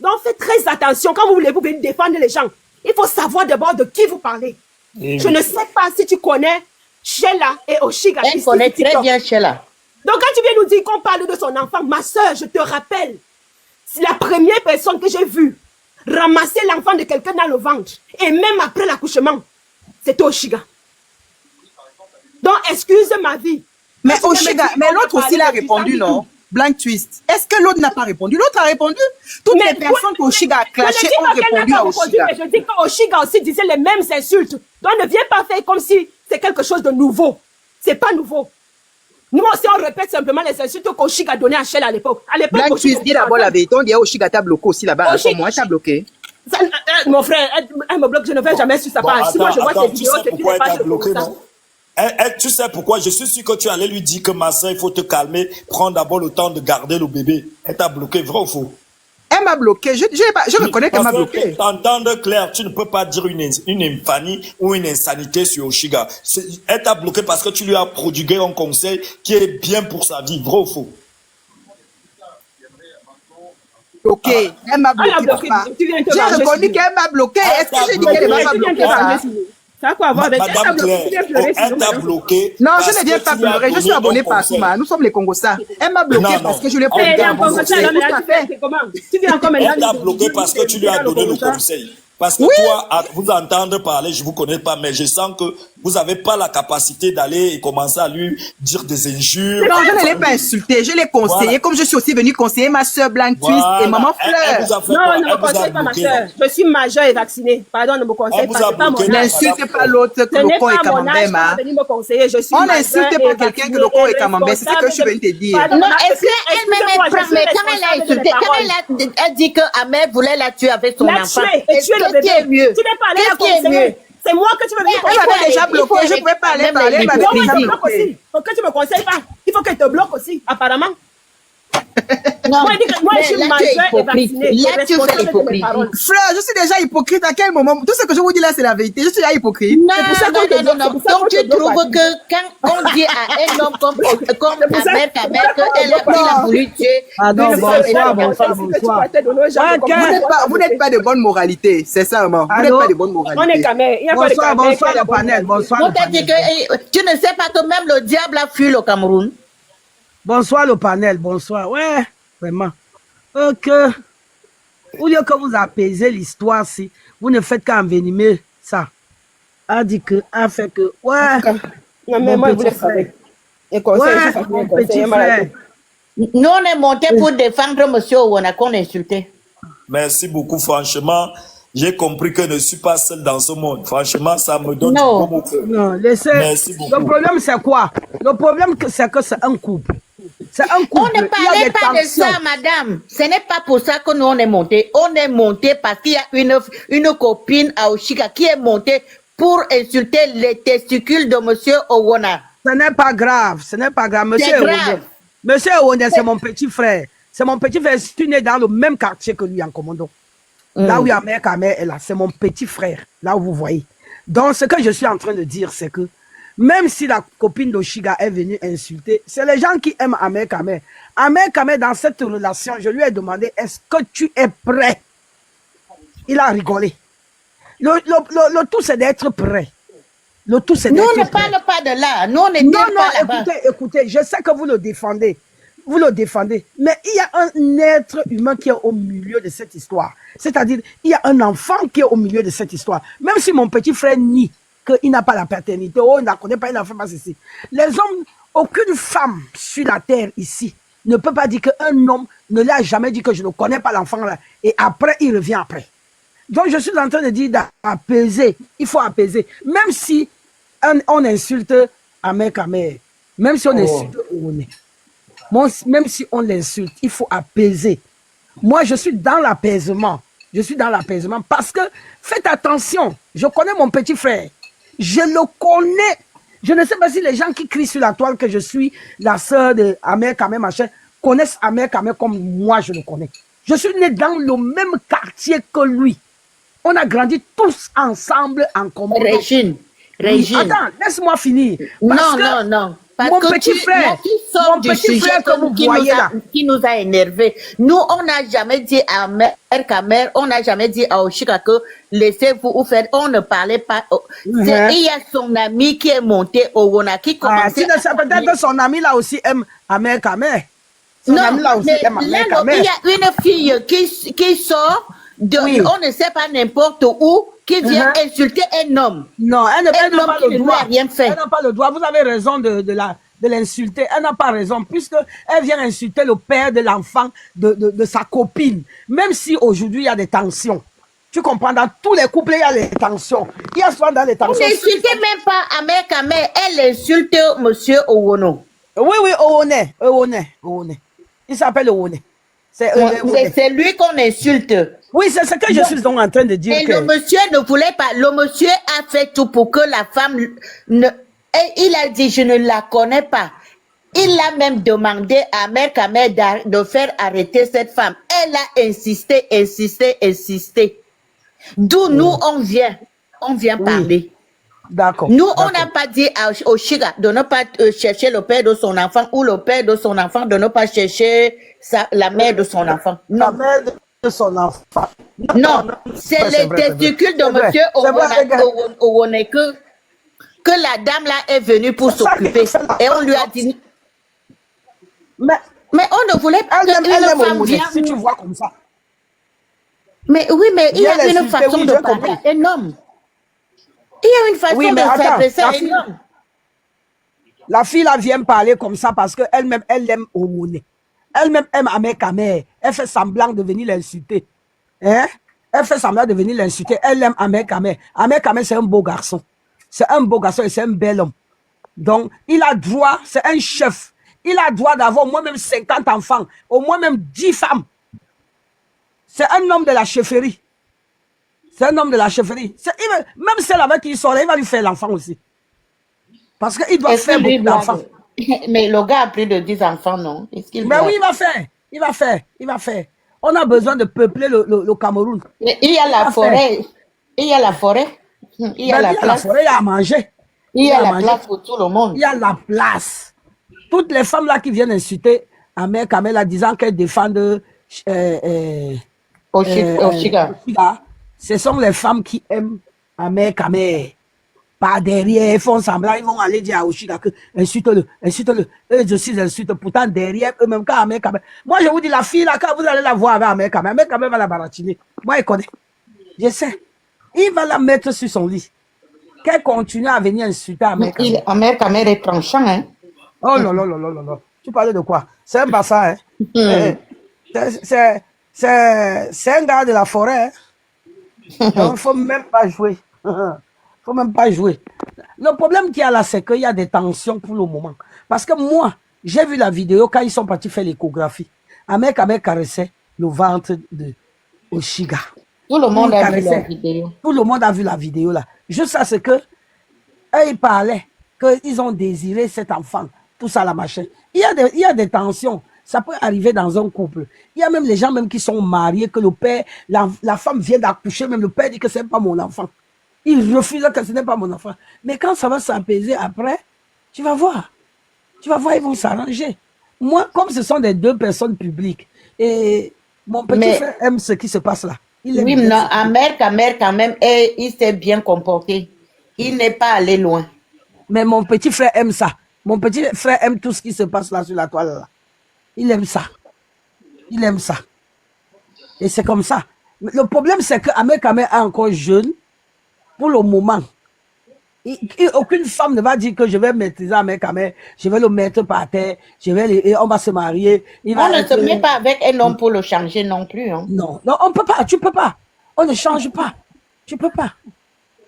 Donc faites très attention quand vous voulez vous défendre les gens. Il faut savoir d'abord de qui vous parlez. Je ne sais pas si tu connais Sheila et Oshiga. Elle connaît très bien Sheila. Donc quand tu viens nous dire qu'on parle de son enfant, ma soeur, je te rappelle, c'est la première personne que j'ai vue ramasser l'enfant de quelqu'un dans le ventre, et même après l'accouchement, c'était Oshiga. Donc excuse ma vie. Mais Oshiga, mais l'autre aussi l'a répondu, non? Blank Twist. Est-ce que l'autre n'a pas répondu? L'autre a répondu. Toutes les personnes qu'Oshiga a clashées ont répondu à Oshiga. Mais je dis qu'Oshiga aussi disait les mêmes insultes. Donc ne viens pas faire comme si c'est quelque chose de nouveau. C'est pas nouveau. Nous aussi, on répète simplement les insultes qu'Oshiga a donné à Sheila à l'époque. Blank Twist, dis d'abord la vérité. On dit Oshiga t'a bloqué aussi là-bas. Moi, t'as bloqué. Mon frère, elle me bloque. Je ne vais jamais sur sa page. Si moi, je vois tes vidéos, c'est pourquoi elle t'a bloqué, non? Tu sais pourquoi? Je suis sûr que tu allais lui dire que ma soeur, il faut te calmer, prends d'abord le temps de garder le bébé. Elle t'a bloqué, vrai ou faux? Elle m'a bloqué. Je reconnais qu'elle m'a bloqué. T'entends Claire, tu ne peux pas dire une infamie ou une insanité sur Oshiga. Elle t'a bloqué parce que tu lui as prodigué un conseil qui est bien pour sa vie, vrai ou faux? Ok, elle m'a bloqué. J'ai reconnu qu'elle m'a bloqué. Est-ce que j'ai dit qu'elle m'a bloqué ça? Ça a quoi avoir avec Madame Claire, elle t'a bloqué. Non, je ne viens pas pleurer. Je suis abonné partout. Nous sommes les Congossas. Elle m'a bloqué parce que je lui ai prodigué un bon conseil. Elle t'a bloqué parce que tu lui as donné le conseil. Parce que toi, à vous entendre parler, je vous connais pas, mais je sens que vous avez pas la capacité d'aller et commencer à lui dire des injures. Non, je ne l'ai pas insulté, je l'ai conseillé, voilà. Comme je suis aussi venue conseiller ma soeur Blanc Twist et maman Fleur. Non, ne me conseille pas ma soeur. Je suis majeure et vaccinée. Pardon, ne me conseille pas. C'est pas mon âge. N'insulte pas l'autre que Loco et Camembert, ma. On n'insulte pas quelqu'un que Loco et Camembert, c'est ce que je viens de te dire. Non, est-ce qu'elle-même prend, mais quand elle a insulté, quand elle dit que Ahmed voulait la tuer avec son enfant, qu'est-ce qui est mieux? Tu n'es pas allé la conseiller. C'est moi que tu veux venir conseiller. Elle m'a déjà bloqué, je ne pouvais pas aller parler. Pourquoi tu ne me conseilles pas? Il faut qu'elle te bloque aussi, apparemment. Non, moi, je suis majeure et vaccinée. Là, tu fais l'hypocrite. Fleur, je suis déjà hypocrite. À quel moment? Tout ce que je vous dis là, c'est la vérité. Je suis déjà hypocrite. Non. Donc, tu trouves que quand on dit à un homme comme Ahmed qu'elle a voulu tuer. Ah non, bonsoir. Vous n'êtes pas de bonne moralité. C'est ça, vraiment. Vous n'êtes pas de bonne moralité. On est Camer. Bonsoir, le panel. Bonsoir. Tu ne sais pas que même le diable a fui le Cameroun. Bonsoir le panel, bonsoir. Ouais, vraiment. Ok. Au lieu que vous apaisez l'histoire, si vous ne faites qu'envenimer ça. A dit que, a fait que, ouais. Non, mais moi, je voulais savoir. Mon petit frère. Nous, on est monté pour défendre monsieur Owona qu'on insultait. Merci beaucoup, franchement. J'ai compris que je ne suis pas seul dans ce monde. Franchement, ça me donne du bon cœur. Non, laissez. Merci beaucoup. Le problème, c'est quoi? Le problème, c'est que c'est un couple. C'est un couple. On ne parlait pas de ça, madame. Ce n'est pas pour ça que nous, on est monté. On est monté parce qu'il y a une copine à Oshiga qui est montée pour insulter les testicules de monsieur Owona. Ce n'est pas grave. Ce n'est pas grave. Monsieur Owona, c'est mon petit frère. C'est mon petit frère. Si tu n'es dans le même quartier que lui en Commando. Là où il y a mère Kamer est là, c'est mon petit frère, là où vous voyez. Donc, ce que je suis en train de dire, c'est que même si la copine d'Oshiga est venue insulter, c'est les gens qui aiment Ahmed Kamer. Ahmed Kamer, dans cette relation, je lui ai demandé, est-ce que tu es prêt? Il a rigolé. Le tout, c'est d'être prêt. Le tout, c'est d'être prêt. Nous, on ne parle pas de là. Nous, on n'est pas là-bas. Écoutez, je sais que vous le défendez. Vous le défendez. Mais il y a un être humain qui est au milieu de cette histoire. C'est-à-dire, il y a un enfant qui est au milieu de cette histoire. Même si mon petit frère nie qu'il n'a pas la paternité, il ne connaît pas, il n'a fait pas ceci. Les hommes, aucune femme sur la terre ici ne peut pas dire qu'un homme ne l'a jamais dit que je ne connais pas l'enfant là. Et après, il revient après. Donc, je suis en train de dire d'apaiser. Il faut apaiser. Même si on insulte Ahmed Kamer, même si on insulte Owona, même si on l'insulte, il faut apaiser. Moi, je suis dans l'apaisement. Je suis dans l'apaisement parce que, faites attention, je connais mon petit frère. Je le connais. Je ne sais pas si les gens qui crient sur la toile que je suis la sœur de Ahmed Kamer, machin, connaissent Ahmed Kamer comme moi, je le connais. Je suis né dans le même quartier que lui. On a grandi tous ensemble en commun. Régine. Attends, laisse-moi finir. Non. Parce mon petit frère, que vous voyez là, qui nous a énervés. Nous, on n'a jamais dit à Mère Kamer, on n'a jamais dit à Oshiga que laissez-vous ou faire. On ne parlait pas. Il y a son ami qui est monté au Owona qui commençait. Peut-être que son ami là aussi aime Ahmed Kamer. Non, mais là, il y a une fille qui sort de, on ne sait pas n'importe où, qui vient insulter un homme. Non, elle n'a pas le droit. Rien fait. Elle n'a pas le droit. Vous avez raison de l'insulter. Elle n'a pas raison, puisqu'elle vient insulter le père de l'enfant de sa copine. Même si aujourd'hui il y a des tensions. Tu comprends, dans tous les couples, il y a des tensions. Il y a souvent dans les tensions. Vous n'insultez même pas Ahmed Kamer, elle insulte monsieur Owona. Oui, Owona. Il s'appelle Owona. C'est lui qu'on insulte. Oui, c'est ce que je suis donc en train de dire. Et le monsieur ne voulait pas. Le monsieur a fait tout pour que la femme ne... Et il a dit, je ne la connais pas. Il a même demandé à Mère Kamer de faire arrêter cette femme. Elle a insisté. D'où nous, on vient parler. D'accord. Nous, on n'a pas dit à Oshiga de ne pas chercher le père de son enfant ou le père de son enfant de ne pas chercher la mère de son enfant. Non. La mère de son enfant. Non, c'est les testicules de monsieur Owona que la dame là est venue pour s'occuper. Et on lui a dit... Mais on ne voulait pas que la femme vienne. Si tu vois comme ça. Mais oui, mais il y a une façon oui, de j'ai parler compris. à un homme. Il y a une façon Oui, mais de attends, s'adresser à la un fille, homme. la fille là vient me parler comme ça parce qu'elle-même, elle aime Omone. Elle-même aime Ahmed. Elle fait semblant de venir l'insulter. Hein? Elle fait semblant de venir l'insulter. Elle aime Ahmed. Ahmed, c'est un beau garçon. C'est un beau garçon et c'est un bel homme. Donc, il a droit, c'est un chef. Il a droit d'avoir au moins même 50 enfants, au moins même 10 femmes. C'est un homme de la chefferie. C'est un homme de la chefferie. Même celle avec qui il sort, il va lui faire l'enfant aussi. Parce qu'il doit faire beaucoup d'enfants. Mais le gars a plus de 10 enfants, non? Mais oui, il va faire. Il va faire. On a besoin de peupler le Cameroun. Il y a la forêt. Il y a la forêt. Il y a la forêt, il y a à manger. Il y a la place pour tout le monde. Il y a la place. Toutes les femmes là qui viennent insulter Ahmed Kamel en disant qu'elles défendent Oshiga. Ce sont les femmes qui aiment Ahmed Kamel. Par derrière, ils font semblant, ils vont aller dire à Oshiga que insulte-le. Eux aussi ils insultent. Pourtant, derrière eux-mêmes, quand Ahmed Kamel. Moi, je vous dis, la fille là, quand vous allez la voir avec Ahmed Kamel va la baratiner. Moi, il connaît. Je sais. Il va la mettre sur son lit. Qu'elle continue à venir insulter Ahmed Kamel. Ahmed Kamel est tranchant, hein? Oh là là là là là là. Tu parlais de quoi? C'est un bassin, hein? C'est un gars de la forêt, hein? Donc, il faut même pas jouer. Faut même pas jouer. Le problème qu'il y a là, c'est qu'il y a des tensions pour le moment. Parce que moi, j'ai vu la vidéo quand ils sont partis faire l'échographie. Ahmed caressait le ventre de Oshiga. Tout le monde a vu la vidéo. Tout le monde a vu la vidéo là. Juste ça, c'est que eux, ils parlaient qu'ils ont désiré cet enfant. Tout ça, la machin. Il y a des tensions. Ça peut arriver dans un couple. Il y a même les gens même qui sont mariés, que le père, la femme vient d'accoucher, même le père dit que ce n'est pas mon enfant. Il refuse que ce n'est pas mon enfant. Mais quand ça va s'apaiser après, tu vas voir. Tu vas voir, ils vont s'arranger. Moi, comme ce sont des deux personnes publiques, et mon petit frère aime ce qui se passe là. Oui, mais non, Ahmed quand même, il s'est bien comporté. Il n'est pas allé loin. Mais mon petit frère aime ça. Mon petit frère aime tout ce qui se passe là sur la toile là. Il aime ça. Il aime ça. Et c'est comme ça. Le problème, c'est que Ahmed Kamel est encore jeune. Pour le moment, aucune femme ne va dire que je vais maîtriser Ahmed Kamel, je vais le mettre par terre, et on va se marier. On ne se met pas avec un homme pour le changer non plus. Hein. Non, on peut pas, tu peux pas. On ne change pas. Tu peux pas.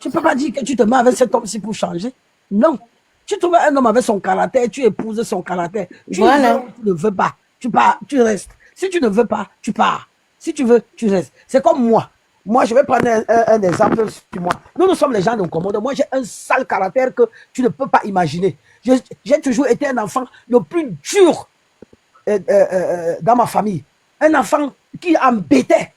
Tu peux pas dire que tu te mets avec cet homme-ci pour changer. Non. Tu trouves un homme avec son caractère, tu épouses son caractère. Tu ne veux pas. Tu pars, tu restes. Si tu ne veux pas, tu pars. Si tu veux, tu restes. C'est comme moi. Moi, je vais prendre un exemple sur moi. Nous sommes les gens de commande. Moi, j'ai un sale caractère que tu ne peux pas imaginer. J'ai toujours été un enfant le plus dur dans ma famille. Un enfant qui embêtait.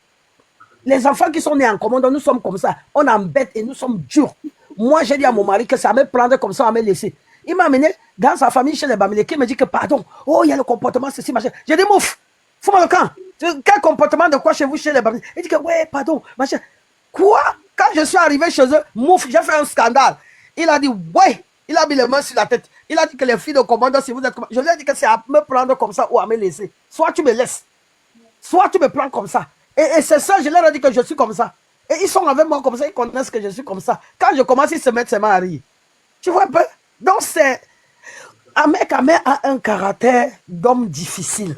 Les enfants qui sont nés en commande, nous sommes comme ça. On embête et nous sommes durs. Moi, j'ai dit à mon mari que ça me prendrait comme ça à me laisser. Il m'a amené dans sa famille chez les Bamilés qui me dit que pardon, oh, il y a le comportement, ceci, machin. J'ai dit, mouf, fous-moi le camp. Quel comportement de quoi chez vous, chez les Bamilés? Il dit que, ouais, pardon, machin. Quoi? Quand je suis arrivé chez eux, mouf, j'ai fait un scandale. Il a dit, ouais, il a mis les mains sur la tête. Il a dit que les filles de commandant, si vous êtes comme... Je lui ai dit que c'est à me prendre comme ça ou à me laisser. Soit tu me laisses, soit tu me prends comme ça. Et c'est ça, je leur ai dit que je suis comme ça. Et ils sont avec moi comme ça, ils connaissent que je suis comme ça. Quand je commence, ils se mettent ses mains à rire. Tu vois un peu? Donc c'est... Ahmed Kamel a un caractère d'homme difficile.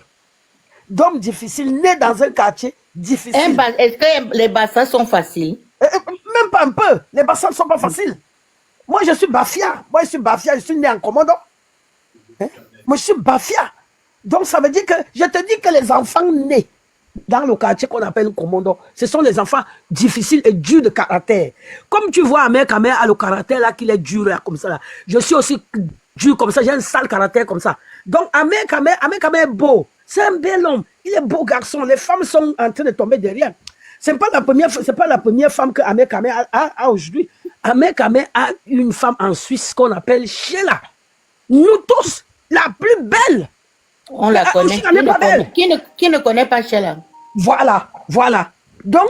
D'homme difficile, né dans un quartier difficile. Est-ce que les bassins sont faciles? Même pas un peu. Les bassins ne sont pas faciles. Moi, je suis Bafia. Je suis né en commandant. Hein? Moi, je suis Bafia. Donc, ça veut dire que... Je te dis que les enfants nés dans le quartier qu'on appelle commandant, ce sont les enfants difficiles et durs de caractère. Comme tu vois, Ahmed Kamel a le caractère là, qu'il est dur là, comme ça. Là. Je suis aussi dur comme ça. J'ai un sale caractère comme ça. Donc, Ahmed Kamel est beau. C'est un bel homme. Il est beau garçon. Les femmes sont en train de tomber derrière. C'est pas la première femme que Ahmed Kamel a aujourd'hui. Ahmed Kamel a une femme en Suisse qu'on appelle Sheila. Nous tous, la plus belle. On la connaît. Qui ne connaît pas Sheila? Voilà. Donc,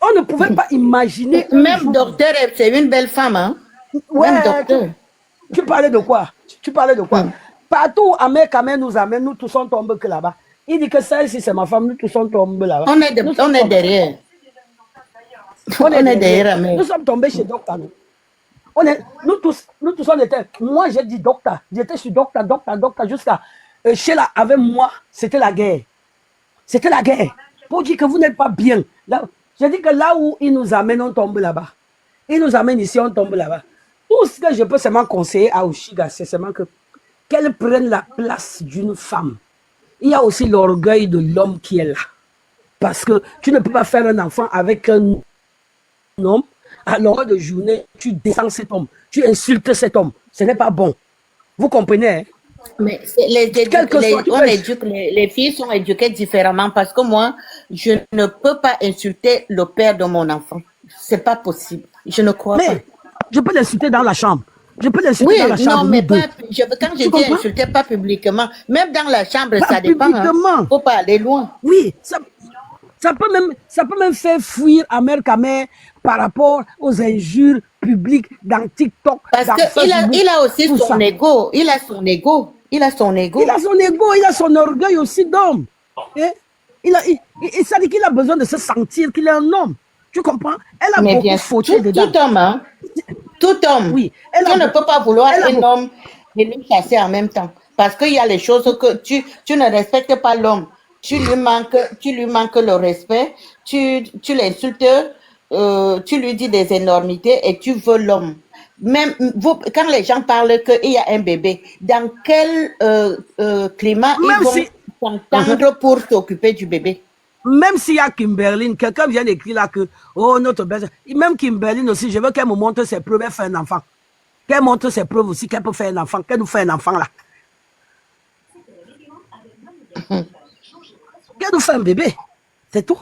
on ne pouvait pas imaginer. Même docteur, c'est une belle femme, hein? Ouais, même docteur. Tu parlais de quoi? Partout où Ahmed Kamel nous amène, nous tous on tombe que là-bas. Il dit que ça ici, c'est ma femme, nous tous on tombe là-bas. On est derrière. On est derrière derrière. Amère. Nous sommes tombés chez Docteur. Nous tous, on était. Moi, j'ai dit Docteur. J'étais sur Docteur, jusqu'à Sheila avec moi. C'était la guerre. C'était la guerre. Pour dire que vous n'êtes pas bien. J'ai dit que là où il nous amène, on tombe là-bas. Il nous amène ici, on tombe là-bas. Tout ce que je peux seulement conseiller à Oshiga, c'est seulement qu'elle prenne la place d'une femme. Il y a aussi l'orgueil de l'homme qui est là. Parce que tu ne peux pas faire un enfant avec un homme. À l'heure de journée, tu descends cet homme. Tu insultes cet homme. Ce n'est pas bon. Vous comprenez, hein? Mais les filles sont éduquées différemment parce que moi, je ne peux pas insulter le père de mon enfant. C'est pas possible. Je ne crois pas. Je peux l'insulter dans la chambre. Je peux l'insulter dans la chambre. Non, mais pas, quand je dis insulter, pas publiquement. Même dans la chambre, pas ça dépend. Il ne faut pas aller loin. Oui, ça peut même faire fuir Amère Kamer par rapport aux injures publiques dans TikTok. Parce qu'il a aussi son ego. Il a son ego. Il a son ego. Il a son ego, il a son orgueil aussi d'homme. Ça dit qu'il a besoin de se sentir qu'il est un homme. Tu comprends? Elle a beaucoup fauté dedans. Tout homme, hein? Tout homme. Oui. Tu ne peux pas vouloir un homme et lui chasser en même temps. Parce qu'il y a les choses que tu ne respectes pas l'homme. Tu lui manques le respect. Tu l'insultes. Tu lui dis des énormités et tu veux l'homme. Même quand les gens parlent qu'il y a un bébé, dans quel climat ils vont s'entendre pour s'occuper du bébé? Même s'il y a Kimberlyn, quelqu'un vient d'écrire là que, oh, notre belle, même Kimberlyn aussi, je veux qu'elle me montre ses preuves, elle fait un enfant. Qu'elle montre ses preuves aussi, qu'elle peut faire un enfant, qu'elle nous fait un enfant là. Qu'elle nous fait un bébé, c'est tout.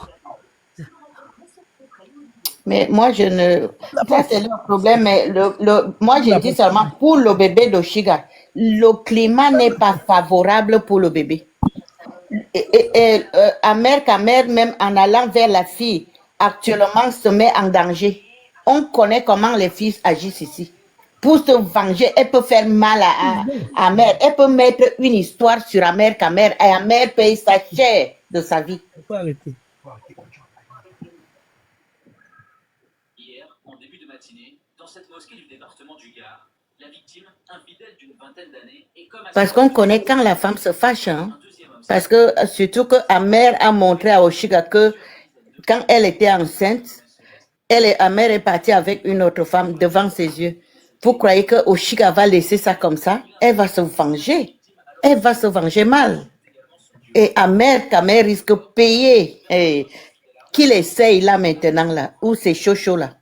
Mais moi, je ne... Ça, c'est le problème. Mais moi, je dis seulement pour le bébé d'Oshiga, le climat n'est pas favorable pour le bébé. Amère Kamer, même en allant vers la fille, actuellement se met en danger. On connaît comment les filles agissent ici. Pour se venger, elle peut faire mal à Amère. Elle peut mettre une histoire sur Amère Kamer et Amère paye sa chair de sa vie. Il faut arrêter. Hier, en début de matinée, dans cette mosquée du département du Gard, la victime, infidèle d'une vingtaine d'années, est comme... Parce qu'on connaît quand la femme se fâche, hein? Parce que surtout que Amère a montré à Oshiga que quand elle était enceinte, Amère est partie avec une autre femme devant ses yeux. Vous croyez que Oshiga va laisser ça comme ça? Elle va se venger. Elle va se venger mal. Et Amère Kamer risque de payer. Qu'il essaye là maintenant, là, où c'est chaud là.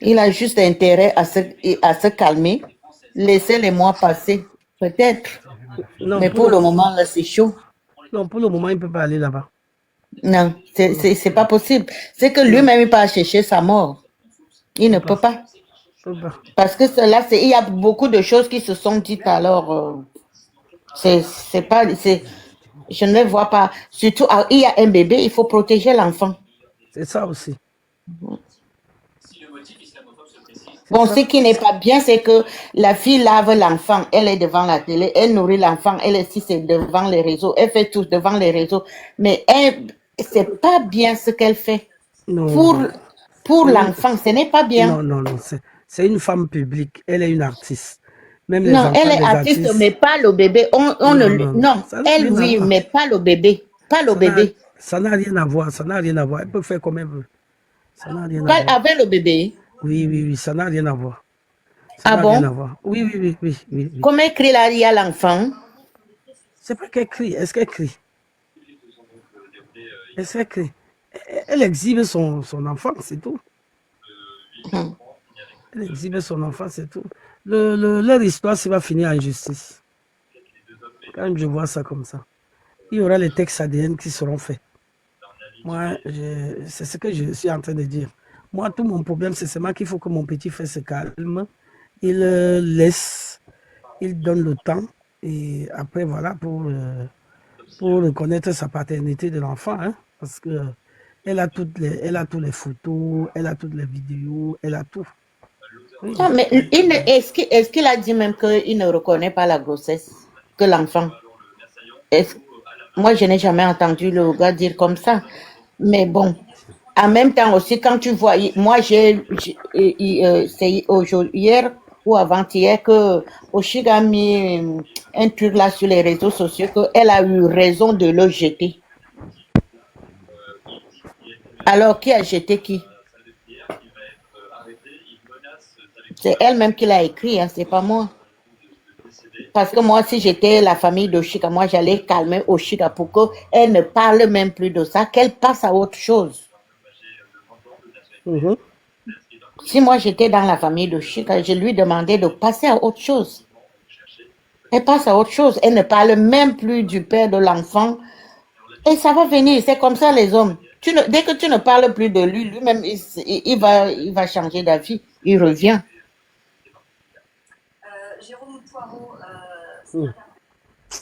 Il a juste intérêt à se calmer. Laisser les mois passer. Peut-être. Non, mais pour le moment, là, c'est chaud. Non, pour le moment, il ne peut pas aller là-bas. Non, c'est pas possible. C'est que lui-même, il peut chercher sa mort. Il ne peut pas. Parce que cela, il y a beaucoup de choses qui se sont dites alors. C'est pas... Je ne vois pas. Surtout, il y a un bébé, il faut protéger l'enfant. C'est ça aussi. Bon, ce qui n'est pas bien, c'est que la fille lave l'enfant, elle est devant la télé, elle nourrit l'enfant, elle est si c'est devant les réseaux, elle fait tout devant les réseaux. Mais c'est pas bien ce qu'elle fait. Non. Pour l'enfant, ce n'est pas bien. Non. C'est une femme publique, elle est une artiste. Même les non, elle est artiste, mais pas le bébé. Non, elle, oui, mais pas le bébé. Pas le bébé. Ça n'a rien à voir, Elle peut faire comme elle veut. Ça n'a rien à voir. Avec le bébé? Oui, ça n'a rien à voir. Ah bon? Oui. Comment elle crie là, il y a l'enfant? C'est pas qu'elle crie, est-ce qu'elle crie? Elle exhibe son enfant, c'est tout. Elle exhibe son enfant, c'est tout. Leur histoire, ça va finir en justice. Quand même, je vois ça comme ça. Il y aura les textes ADN qui seront faits. Moi, c'est ce que je suis en train de dire. Moi, tout mon problème, c'est seulement qu'il faut que mon petit frère se calme. Il laisse, il donne le temps. Et après, voilà, pour reconnaître sa paternité de l'enfant. Hein, parce que elle a tous les photos, elle a toutes les vidéos, elle a tout. Oui. Non, mais est-ce qu'il a dit même qu'il ne reconnaît pas la grossesse, que l'enfant? Moi, je n'ai jamais entendu le gars dire comme ça. Mais bon, En même temps aussi, quand tu vois, moi c'est hier ou avant-hier que Oshiga a mis un truc là sur les réseaux sociaux qu'elle a eu raison de le jeter. Alors, qui a jeté qui? C'est elle-même qui l'a écrit, hein, c'est pas moi. Parce que moi, si j'étais la famille d'Oshiga, moi, j'allais calmer Oshiga pour qu'elle ne parle même plus de ça, qu'elle passe à autre chose. Si moi, j'étais dans la famille d'Oshiga, je lui demandais de passer à autre chose. Elle passe à autre chose. Elle ne parle même plus du père de l'enfant. Et ça va venir. C'est comme ça, les hommes. Dès que tu ne parles plus de lui, lui-même, il va changer d'avis. Il revient.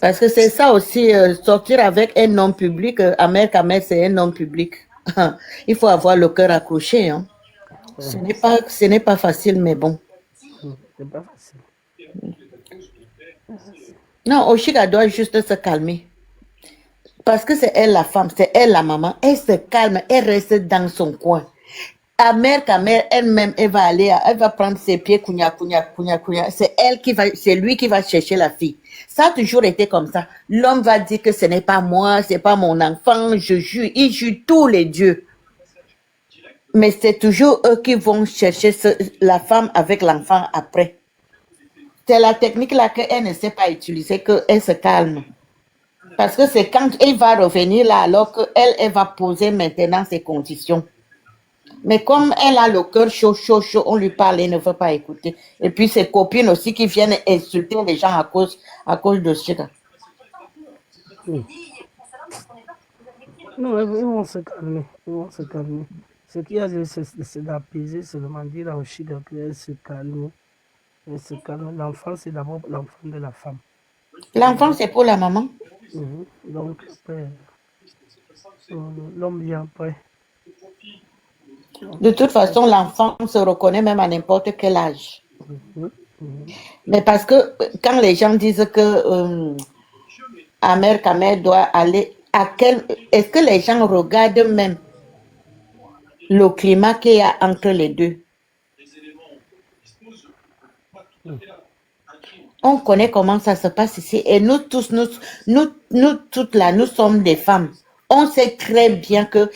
Parce que c'est ça aussi, sortir avec un homme public. Ahmed Kamel, c'est un homme public. Il faut avoir le cœur accroché. Hein. Ce n'est pas facile, mais bon. C'est pas facile. Non, Oshiga doit juste se calmer. Parce que c'est elle la femme, c'est elle la maman. Elle se calme, elle reste dans son coin. Ahmed Kamel, elle-même, elle va prendre ses pieds, kounya. C'est lui qui va chercher la fille. Ça a toujours été comme ça. L'homme va dire que ce n'est pas moi, c'est pas mon enfant, je jure. Il jure tous les dieux. Mais c'est toujours eux qui vont chercher la femme avec l'enfant après. C'est la technique là qu'elle ne sait pas utiliser, qu'elle se calme. Parce que c'est quand elle va revenir là, alors qu'elle va poser maintenant ses conditions. Mais comme elle a le cœur chaud, on lui parle, elle ne veut pas écouter. Et puis ses copines aussi qui viennent insulter les gens à cause de ça. Non, ils vont se calmer. Ce qu'il y a, c'est d'apaiser, seulement dire à Oshiga qu'elle se calme. Elle se calme. L'enfant, c'est d'abord l'enfant de la femme. L'enfant, c'est pour la maman. Donc, l'homme vient après. De toute façon, l'enfant se reconnaît même à n'importe quel âge. Mais parce que quand les gens disent que Ahmed Kamel doit aller, est-ce que les gens regardent même le climat qu'il y a entre les deux? On connaît comment ça se passe ici. Et nous tous, nous toutes là, nous sommes des femmes. On sait très bien que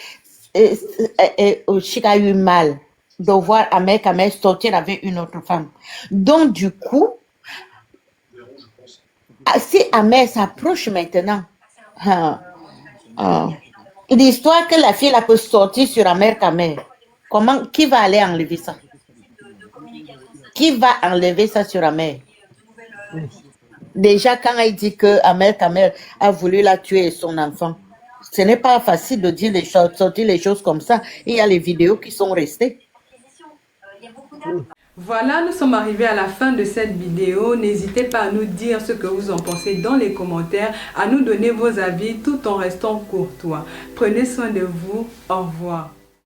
Oshiga a eu mal de voir Ahmed Kamel sortir avec une autre femme. Donc, du coup, si Ahmed s'approche maintenant, l'histoire que la fille là peut sortir sur Ahmed Kamel, qui va aller enlever ça? Qui va enlever ça sur Ahmed? Déjà, quand elle dit que Ahmed Kamel a voulu la tuer et son enfant, ce n'est pas facile de dire sortir les choses comme ça. Il y a les vidéos qui sont restées. Voilà, nous sommes arrivés à la fin de cette vidéo. N'hésitez pas à nous dire ce que vous en pensez dans les commentaires, à nous donner vos avis tout en restant courtois. Prenez soin de vous. Au revoir.